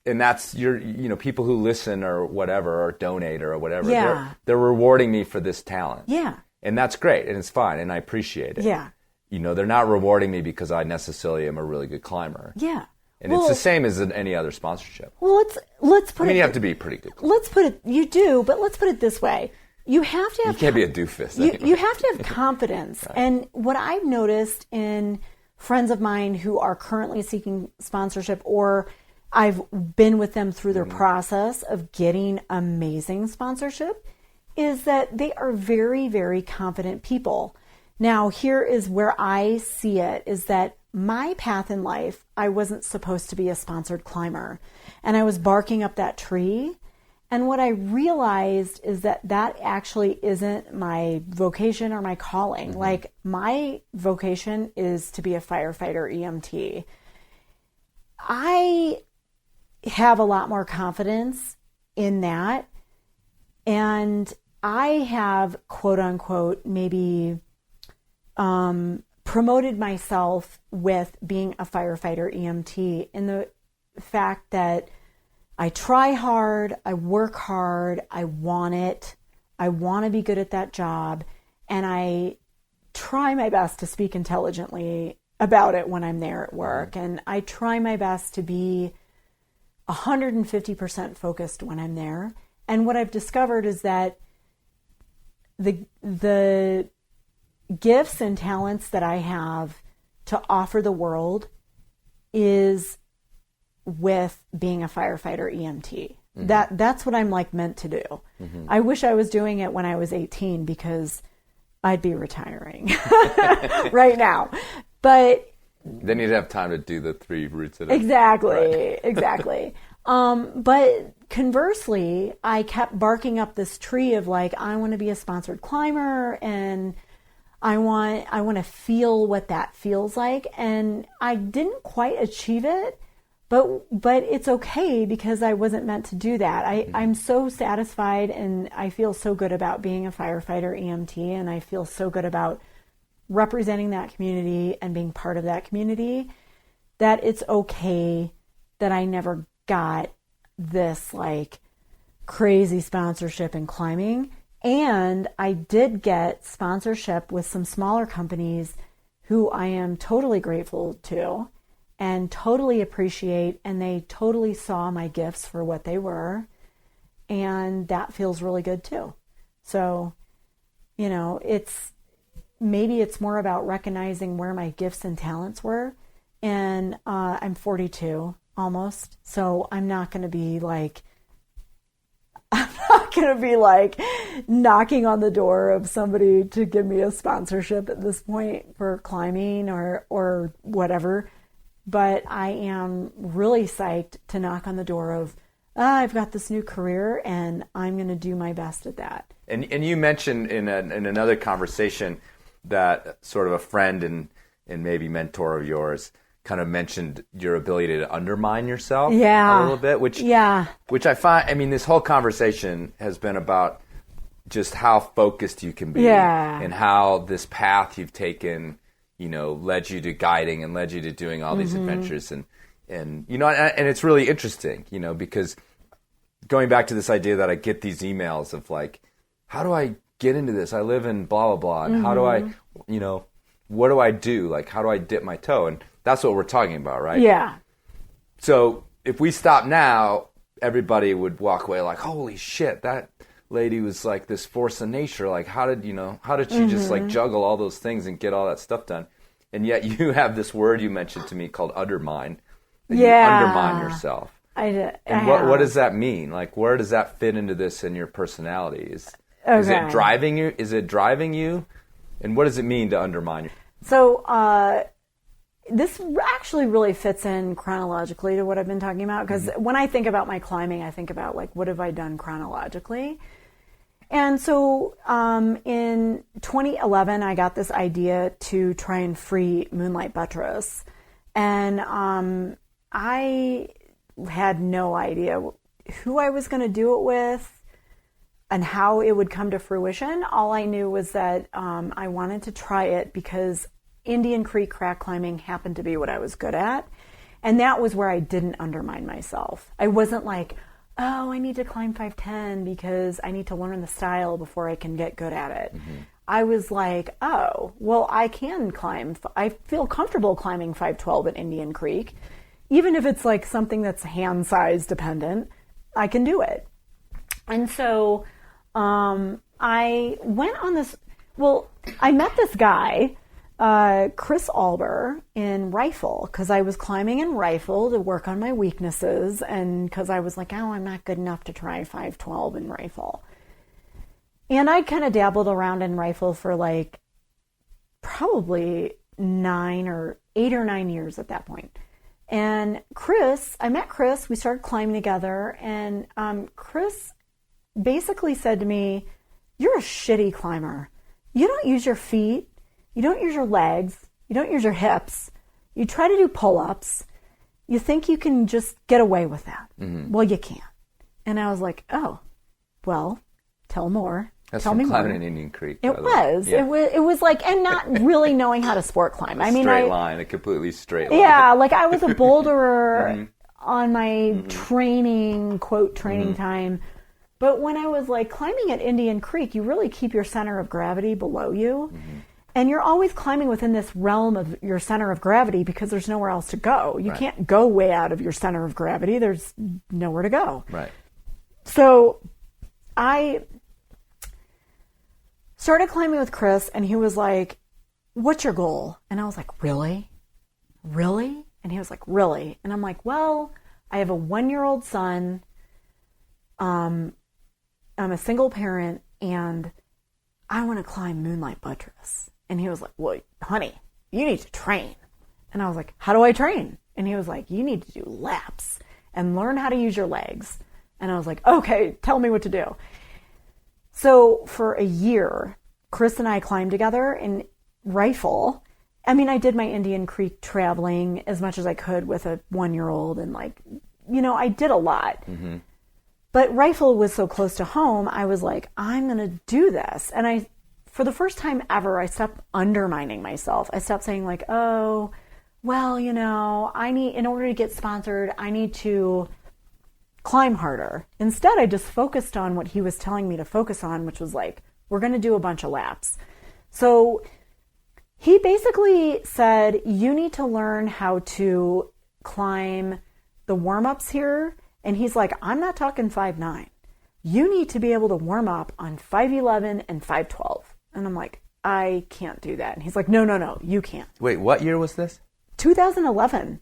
Speaker 2: and that's people who listen or whatever, or donate or whatever, they're rewarding me for this talent.
Speaker 7: Yeah.
Speaker 2: And that's great, and it's fine, and I appreciate it.
Speaker 7: Yeah.
Speaker 2: They're not rewarding me because I necessarily am a really good climber.
Speaker 7: Yeah.
Speaker 2: And it's the same as in any other sponsorship.
Speaker 7: Well, let's put it.
Speaker 2: You have to be pretty good.
Speaker 7: You do, but let's put it this way. You have to have...
Speaker 2: You can't be a doofus.
Speaker 7: You have to have confidence. Right. And what I've noticed in friends of mine who are currently seeking sponsorship, or I've been with them through their process of getting amazing sponsorship, is that they are very, very confident people. Now, here is where I see it, is that my path in life, I wasn't supposed to be a sponsored climber. And I was barking up that tree. And what I realized is that actually isn't my vocation or my calling. Like, my vocation is to be a firefighter EMT. I have a lot more confidence in that. And I have, quote unquote, maybe promoted myself with being a firefighter EMT in the fact that I try hard, I work hard, I want it, I want to be good at that job, and I try my best to speak intelligently about it when I'm there at work, and I try my best to be 150% focused when I'm there. And what I've discovered is that the gifts and talents that I have to offer the world is with being a firefighter EMT. That's what I'm like meant to do. I wish I was doing it when I was 18 because I'd be retiring right now. But
Speaker 2: then you'd have time to do the 3 routes at a
Speaker 7: exactly. But conversely, I kept barking up this tree of like, I want to be a sponsored climber and I want to feel what that feels like. And I didn't quite achieve it, but it's okay because I wasn't meant to do that. I'm so satisfied and I feel so good about being a firefighter EMT, and I feel so good about representing that community and being part of that community that it's okay that I never got this like crazy sponsorship in climbing. And I did get sponsorship with some smaller companies who I am totally grateful to and totally appreciate, and they totally saw my gifts for what they were, and that feels really good too. So, maybe it's more about recognizing where my gifts and talents were. And I'm 42 almost, so I'm not going to be like knocking on the door of somebody to give me a sponsorship at this point for climbing or whatever. But I am really psyched to knock on the door of, I've got this new career and I'm going to do my best at that.
Speaker 2: And you mentioned in another conversation that sort of a friend and maybe mentor of yours kind of mentioned your ability to undermine yourself a little bit, which I find, this whole conversation has been about just how focused you can be and how this path you've taken, led you to guiding and led you to doing all these adventures. And it's really interesting, because going back to this idea that I get these emails of like, how do I get into this? I live in blah, blah, blah. And how do I, what do I do? Like, how do I dip my toe? And that's what we're talking about, right?
Speaker 7: Yeah.
Speaker 2: So if we stop now, everybody would walk away like, holy shit, that lady was like this force of nature. Like, how did she just like juggle all those things and get all that stuff done? And yet you have this word you mentioned to me called undermine. You undermine yourself. What does that mean? Like, where does that fit into this in your personality? Is it driving you? And what does it mean to undermine you?
Speaker 7: So this actually really fits in chronologically to what I've been talking about, because when I think about my climbing, I think about like, what have I done chronologically? And so in 2011, I got this idea to try and free Moonlight Buttress. And I had no idea who I was going to do it with and how it would come to fruition. All I knew was that I wanted to try it because Indian Creek crack climbing happened to be what I was good at. And that was where I didn't undermine myself. I wasn't like, oh, I need to climb 510 because I need to learn the style before I can get good at it. I was like, oh, well, I can climb. I feel comfortable climbing 512 at Indian Creek. Even if it's like something that's hand size dependent, I can do it. And so I went on this, I met this guy, Chris Alber, in Rifle, because I was climbing in Rifle to work on my weaknesses, and because I was like, oh, I'm not good enough to try 512 in Rifle. And I kind of dabbled around in Rifle for like probably 8 or 9 years at that point. And I met Chris, we started climbing together, and Chris basically said to me, "You're a shitty climber. You don't use your feet. You don't use your legs. You don't use your hips. You try to do pull-ups. You think you can just get away with that. Well, you can't." And I was like, "Oh, well, tell more."
Speaker 2: That's
Speaker 7: Tell
Speaker 2: from
Speaker 7: me
Speaker 2: climbing
Speaker 7: more.
Speaker 2: in Indian Creek.
Speaker 7: It was.
Speaker 2: Yeah.
Speaker 7: It was like, and not really knowing how to sport climb. I mean,
Speaker 2: straight line, a completely straight line.
Speaker 7: yeah, like I was a boulderer on my training, quote, training time. But when I was like climbing at Indian Creek, you really keep your center of gravity below you. And you're always climbing within this realm of your center of gravity because there's nowhere else to go. You can't go way out of your center of gravity. There's nowhere to go.
Speaker 2: Right.
Speaker 7: So I started climbing with Chris, and he was like, "What's your goal?" And I was like, "Really? Really?" And he was like, "Really?" And I'm like, "Well, I have a 1-year-old son. I'm a single parent, and I want to climb Moonlight Buttress." And he was like, "Well, honey, you need to train." And I was like, "How do I train?" And he was like, "You need to do laps and learn how to use your legs." And I was like, "Okay, tell me what to do." So for a year, Chris and I climbed together in Rifle. I mean, I did my Indian Creek traveling as much as I could with a 1-year-old, and like, you know, I did a lot. But Rifle was so close to home, I was like, I'm going to do this. And for the first time ever, I stopped undermining myself. I stopped saying like, "Oh, well, you know, in order to get sponsored, I need to climb harder." Instead, I just focused on what he was telling me to focus on, which was like, we're going to do a bunch of laps. So he basically said, "You need to learn how to climb the warm-ups here." And he's like, "I'm not talking 5'9". You need to be able to warm up on 5'11" and 5'12". And I'm like, "I can't do that." And he's like, No, you can't."
Speaker 2: Wait, what year was this?
Speaker 7: 2011.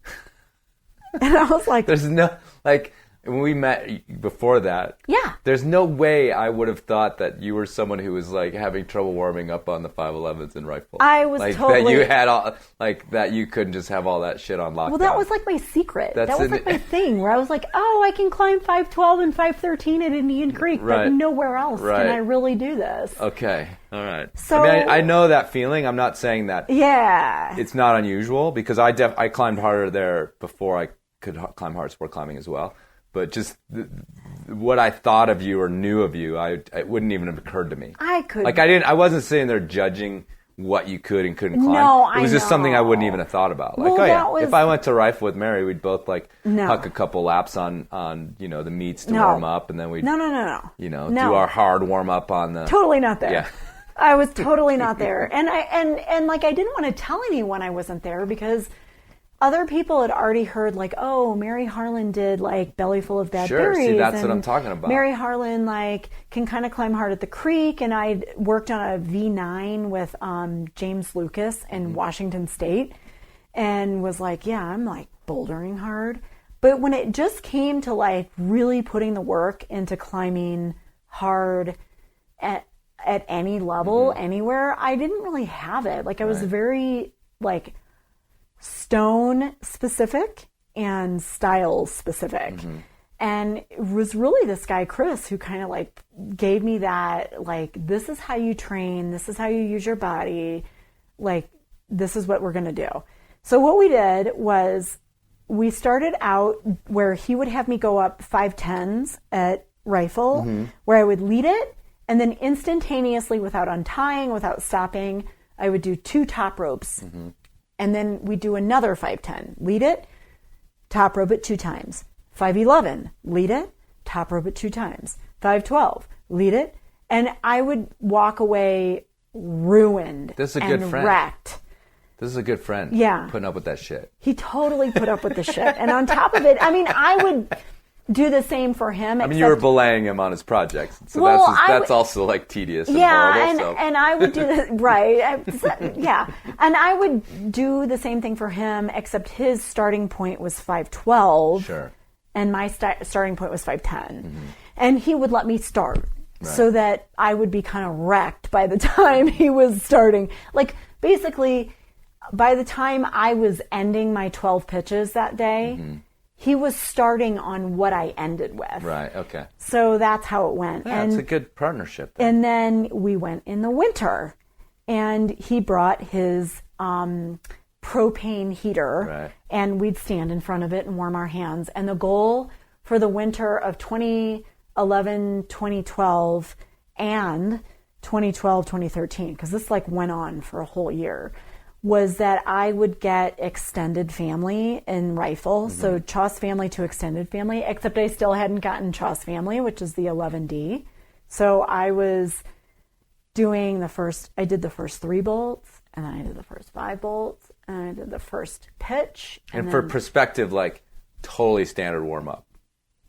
Speaker 7: And I was like,
Speaker 2: There's no, like, when we met before that,
Speaker 7: yeah.
Speaker 2: there's no way I would have thought that you were someone who was like having trouble warming up on the 5'11s in Rifle.
Speaker 7: I was
Speaker 2: like,
Speaker 7: totally...
Speaker 2: that you had all, like, that you couldn't just have all that shit on lockdown.
Speaker 7: Well, that was like my secret.
Speaker 2: That's
Speaker 7: that was like my thing, where I was like, "Oh, I can climb 5'12 and 5'13 at Indian Creek, but nowhere else can I really do this."
Speaker 2: Okay, all right.
Speaker 7: So,
Speaker 2: I mean, I know that feeling. I'm not saying that.
Speaker 7: Yeah.
Speaker 2: It's not unusual, because I climbed harder there before I could climb hard sport climbing as well. But just what I thought of you or knew of you, it wouldn't even have occurred to me. I wasn't sitting there judging what you could and couldn't climb.
Speaker 7: No,
Speaker 2: it was just something I wouldn't even have thought about. Like, if I went to Rifle with Mary, we'd both like huck a couple laps on you know, the meets to warm up, and then we'd you know, do our hard warm up on the
Speaker 7: totally not there.
Speaker 2: Yeah.
Speaker 7: I was totally not there, and like I didn't want to tell anyone I wasn't there, because other people had already heard like, "Oh, Mary Harlan did like Belly Full of Bad Berries."
Speaker 2: See, that's
Speaker 7: and
Speaker 2: what I'm talking about.
Speaker 7: Mary Harlan like can kind of climb hard at the creek, and I worked on a V9 with James Lucas in Washington State, and was like, "Yeah, I'm like bouldering hard." But when it just came to like really putting the work into climbing hard at any level, anywhere, I didn't really have it. Like I was very like stone specific and style specific. And it was really this guy, Chris, who kind of like gave me that, like, this is how you train, this is how you use your body, like, this is what we're going to do. So what we did was we started out where he would have me go up 5'10s at Rifle, where I would lead it, and then instantaneously, without untying, without stopping, I would do 2 top ropes. And then we do another 5'10, lead it, top rope it 2 times. 5'11, lead it, top rope it 2 times. 5'12, lead it, and I would walk away ruined and wrecked.
Speaker 2: This is a good friend.
Speaker 7: Yeah.
Speaker 2: Putting up with that shit.
Speaker 7: He totally put up with the shit. And on top of it, I mean, I would do the same for him.
Speaker 2: I mean, you were belaying him on his projects. So that's also like tedious and horrible.
Speaker 7: And I would do this, right. Yeah. And I would do the same thing for him, except his starting point was 5'12".
Speaker 2: Sure.
Speaker 7: And my starting point was 5'10". And he would let me start so that I would be kind of wrecked by the time he was starting. Like, basically, by the time I was ending my 12 pitches that day, he was starting on what I ended with.
Speaker 2: Right. Okay.
Speaker 7: So that's how it went.
Speaker 2: Yeah,
Speaker 7: and
Speaker 2: it's a good partnership. Then.
Speaker 7: And then we went in the winter, and he brought his propane heater,
Speaker 2: Right.
Speaker 7: and we'd stand in front of it and warm our hands. And the goal for the winter of 2011, 2012, and 2012, 2013, because this like went on for a whole year, was that I would get extended family in rifle.
Speaker 2: Mm-hmm.
Speaker 7: So Chaw's family to extended family, except I still hadn't gotten Chaw's family, which is the 11D. So I was doing I did the first 3 bolts, and then I did the first 5 bolts, and I did the first pitch.
Speaker 2: And for perspective, like totally standard warm up.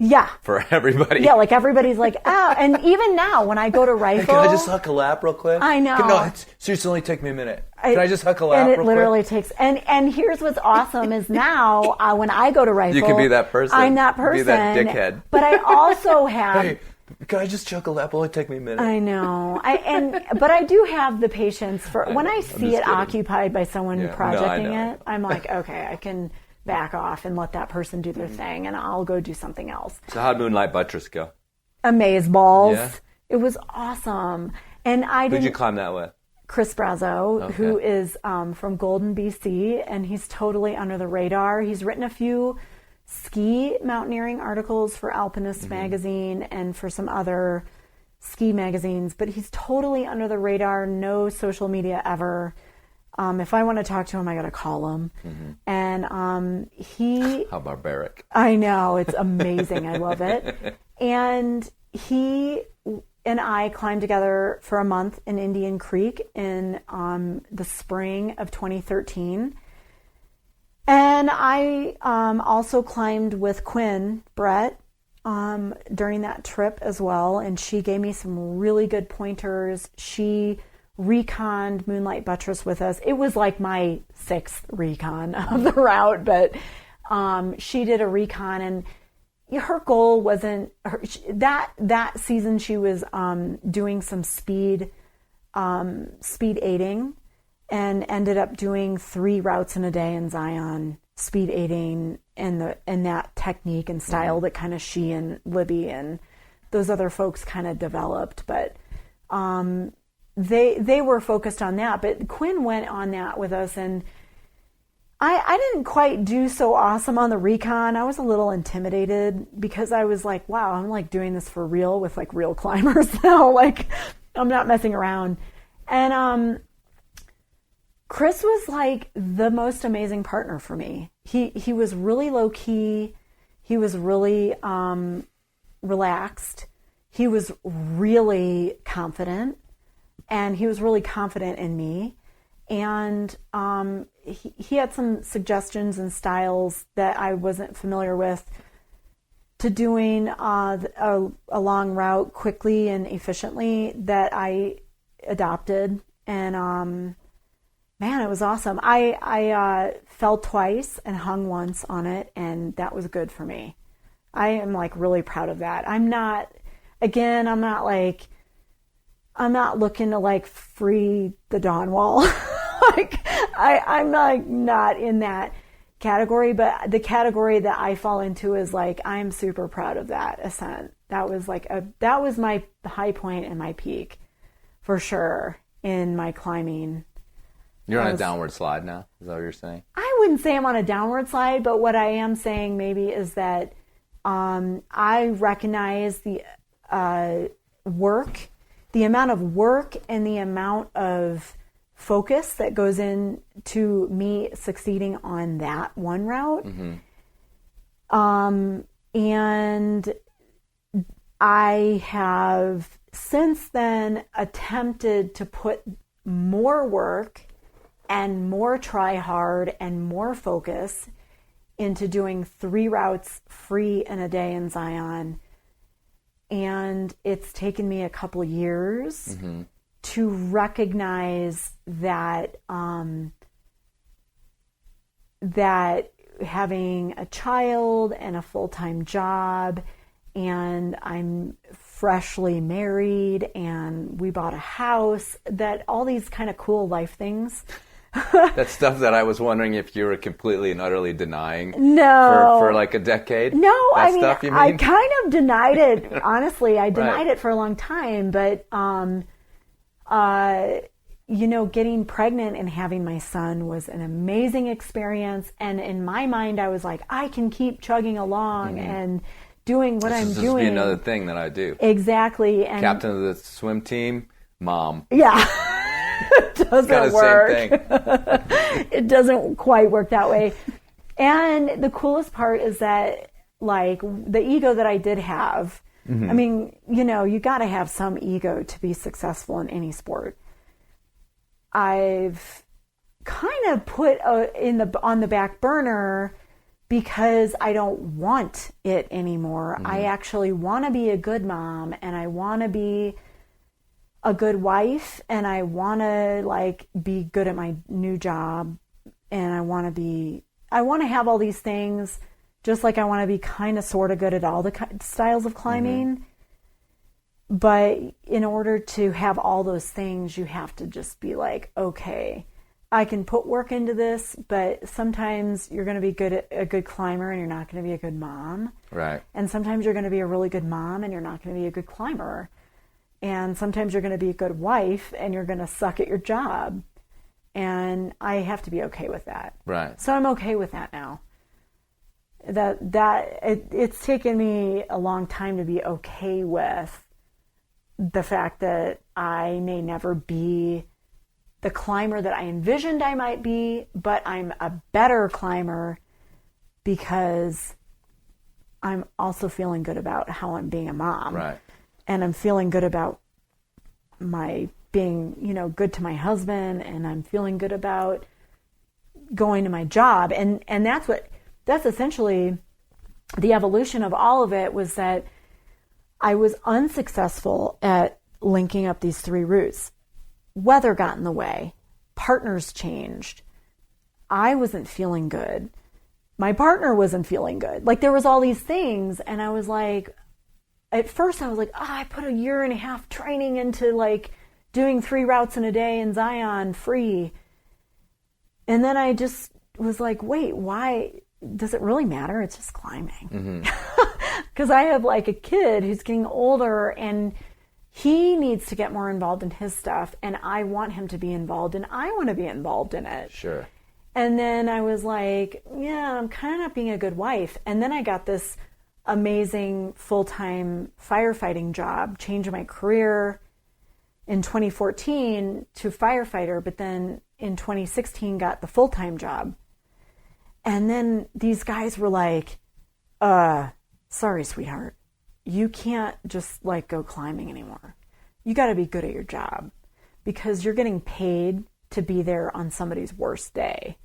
Speaker 7: Yeah.
Speaker 2: For everybody.
Speaker 7: Yeah, like everybody's like, oh, and even now when I go to rifle.
Speaker 2: Hey, can I just huck a lap real quick?
Speaker 7: I know.
Speaker 2: No, seriously, only take me a minute. Can I just huck a lap
Speaker 7: and
Speaker 2: real quick?
Speaker 7: it literally takes, and here's what's awesome is now when I go to rifle.
Speaker 2: You can be that person.
Speaker 7: I'm that person.
Speaker 2: Be that dickhead.
Speaker 7: But I also have.
Speaker 2: Hey, can I just chuck a lap? It'll only take me a minute.
Speaker 7: I know. But I do have the patience for, when I see it
Speaker 2: kidding.
Speaker 7: occupied by someone projecting
Speaker 2: No,
Speaker 7: it, I'm like, okay, I can back off and let that person do their thing, and I'll go do something else.
Speaker 2: So how'd Moonlight Buttress go?
Speaker 7: Amaze balls.
Speaker 2: Yeah.
Speaker 7: It was awesome. And
Speaker 2: Who'd you climb that with?
Speaker 7: Chris Brazo, who is from Golden, BC, and he's totally under the radar. He's written a few ski mountaineering articles for Alpinist magazine and for some other ski magazines, but he's totally under the radar, no social media ever. If I want to talk to him, I got to call him. And
Speaker 2: How barbaric.
Speaker 7: I know, it's amazing. I love it. And he and I climbed together for a month in Indian Creek in the spring of 2013. And I also climbed with Quinn Brett during that trip as well. And she gave me some really good pointers. She reconned Moonlight Buttress with us. It was like my 6th recon of the route, but she did a recon, and her goal wasn't that season. She was doing some speed aiding, and ended up doing 3 routes in a day in Zion, speed aiding and that technique and style that kind of she and Libby and those other folks kind of developed, but they were focused on that. But Quinn went on that with us, and I didn't quite do so awesome on the recon. I was a little intimidated because I was like, wow, I'm like doing this for real with like real climbers now. Like I'm not messing around. And Chris was like the most amazing partner for me. He was really low key. He was really relaxed. He was really confident, and he was really confident in me. And he had some suggestions and styles that I wasn't familiar with to doing a long route quickly and efficiently that I adopted. And man, it was awesome. I fell twice and hung once on it, and that was good for me. I am like really proud of that. I'm not looking to like free the dawn wall. Like I'm like not in that category, but the category that I fall into is like, I'm super proud of that ascent. That was my high point and my peak for sure in my climbing.
Speaker 2: You're on a downward slide now? Is that what you're saying?
Speaker 7: I wouldn't say I'm on a downward slide, but what I am saying maybe is that I recognize the work, the amount of work and the amount of focus that goes into me succeeding on that one route. And I have since then attempted to put more work and more try hard and more focus into doing 3 routes free in a day in Zion. And it's taken me a couple years to recognize that that having a child and a full-time job, and I'm freshly married, and we bought a house, that all these kind of cool life things
Speaker 2: That's stuff that I was wondering if you were completely and utterly denying
Speaker 7: No.
Speaker 2: for like a decade.
Speaker 7: No,
Speaker 2: That
Speaker 7: I mean,
Speaker 2: stuff, you mean?
Speaker 7: I kind of denied it. Honestly, I denied it for a long time. But, getting pregnant and having my son was an amazing experience. And in my mind, I was like, I can keep chugging along and doing what I'm doing.
Speaker 2: This would be another thing that I do.
Speaker 7: Exactly. And
Speaker 2: Captain of the swim team, mom.
Speaker 7: yeah. It doesn't
Speaker 2: Kind of
Speaker 7: work.
Speaker 2: same thing.
Speaker 7: It doesn't quite work that way. And the coolest part is that, like, the ego that I did have, I mean, you got to have some ego to be successful in any sport. I've kind of put on the back burner because I don't want it anymore. I actually want to be a good mom, and I want to be a good wife, and I want to like be good at my new job, and I want to have all these things, just like I want to be kind of sort of good at all the styles of climbing. But in order to have all those things, you have to just be like, okay, I can put work into this, but sometimes you're going to be a good climber and you're not going to be a good mom.
Speaker 2: Right.
Speaker 7: And sometimes you're going to be a really good mom and you're not going to be a good climber. And sometimes you're going to be a good wife and you're going to suck at your job. And I have to be okay with that.
Speaker 2: Right.
Speaker 7: So I'm okay with that now. It's taken me a long time to be okay with the fact that I may never be the climber that I envisioned I might be, but I'm a better climber because I'm also feeling good about how I'm being a mom.
Speaker 2: Right.
Speaker 7: And I'm feeling good about my being, good to my husband, and I'm feeling good about going to my job. And that's essentially the evolution of all of it, was that I was unsuccessful at linking up these 3 routes. Weather got in the way. Partners changed. I wasn't feeling good. My partner wasn't feeling good. Like, there was all these things, and I was like, at first I was like, I put a year and a half training into like doing 3 routes in a day in Zion free. And then I just was like, wait, why does it really matter? It's just climbing. Because I have like a kid who's getting older and he needs to get more involved in his stuff, and I want him to be involved, and I want to be involved in it.
Speaker 2: Sure.
Speaker 7: And then I was like, yeah, I'm kind of not being a good wife. And then I got this amazing full-time firefighting job, changed my career in 2014 to firefighter, but then in 2016 got the full-time job. And then these guys were like, sorry, sweetheart, you can't just like go climbing anymore. You got to be good at your job because you're getting paid to be there on somebody's worst day.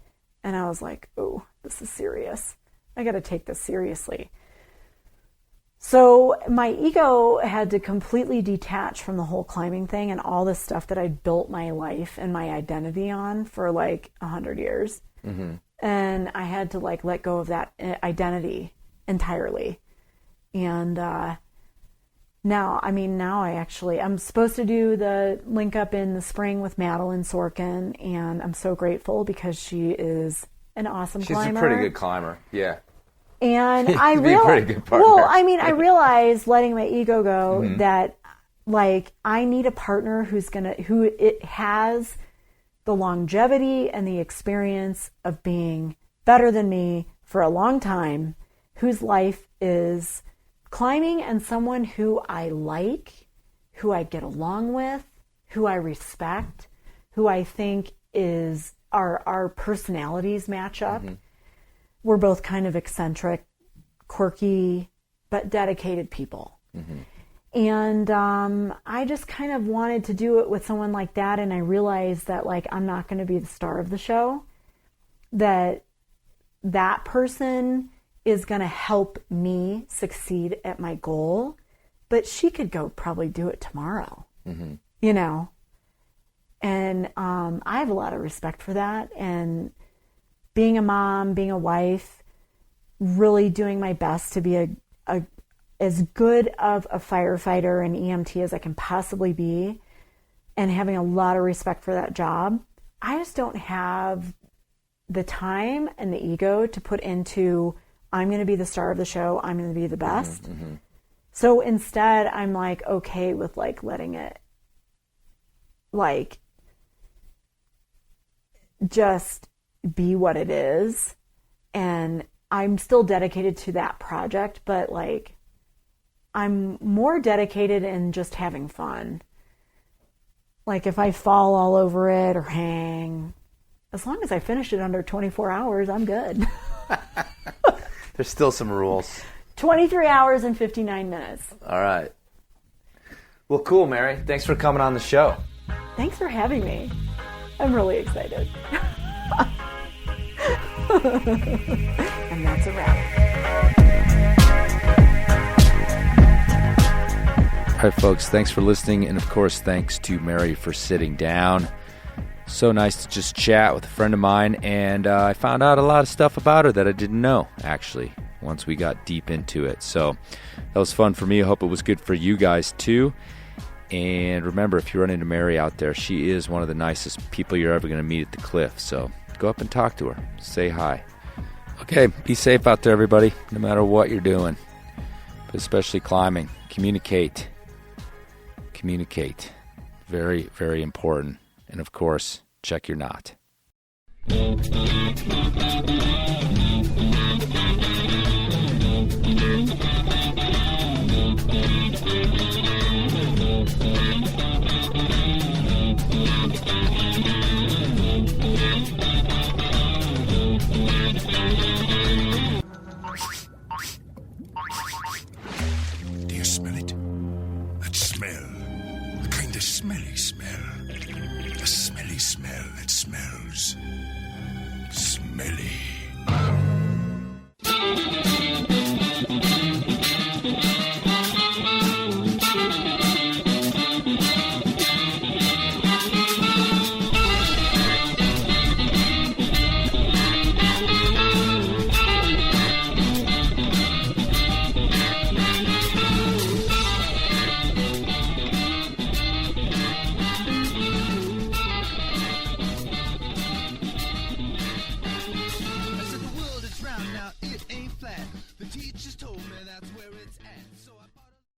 Speaker 7: And I was like, oh, this is serious. I got to take this seriously. So my ego had to completely detach from the whole climbing thing and all this stuff that I'd built my life and my identity on for like 100 years. And I had to like let go of that identity entirely. And now I'm supposed to do the link up in the spring with Madeline Sorkin, and I'm so grateful because she is an awesome climber.
Speaker 2: She's a pretty good climber, yeah.
Speaker 7: And I realized letting my ego go that like I need a partner who has the longevity and the experience of being better than me for a long time, whose life is climbing, and someone who I like, who I get along with, who I respect, who I think is our personalities match up. We're both kind of eccentric, quirky, but dedicated people. And I just kind of wanted to do it with someone like that, and I realized that like I'm not going to be the star of the show, that person is going to help me succeed at my goal, but she could go probably do it tomorrow, And I have a lot of respect for that. And being a mom, being a wife, really doing my best to be as good of a firefighter and EMT as I can possibly be, and having a lot of respect for that job, I just don't have the time and the ego to put into, I'm going to be the star of the show. I'm going to be the best. Mm-hmm. So instead, I'm like, okay with like letting it like just be what it is. And I'm still dedicated to that project, but like I'm more dedicated in just having fun. Like if I fall all over it or hang, as long as I finish it under 24 hours, I'm good.
Speaker 2: There's still some rules.
Speaker 7: 23 hours and 59 minutes.
Speaker 2: All right. Well, cool, Mary. Thanks for coming on the show.
Speaker 7: Thanks for having me. I'm really excited. And that's a wrap.
Speaker 2: All right, folks, thanks for listening. And, of course, thanks to Mary for sitting down. So nice to just chat with a friend of mine. And I found out a lot of stuff about her that I didn't know, actually, once we got deep into it. So that was fun for me. I hope it was good for you guys, too. And remember, if you run into Mary out there, she is one of the nicest people you're ever going to meet at the cliff. So go up and talk to her. Say hi. Okay, be safe out there, everybody, no matter what you're doing, but especially climbing. Communicate. Communicate. Very, very important. And, of course, check your knot.
Speaker 8: Do you smell it? That smell. The kind of smelly smell. A smelly smell that smells smelly.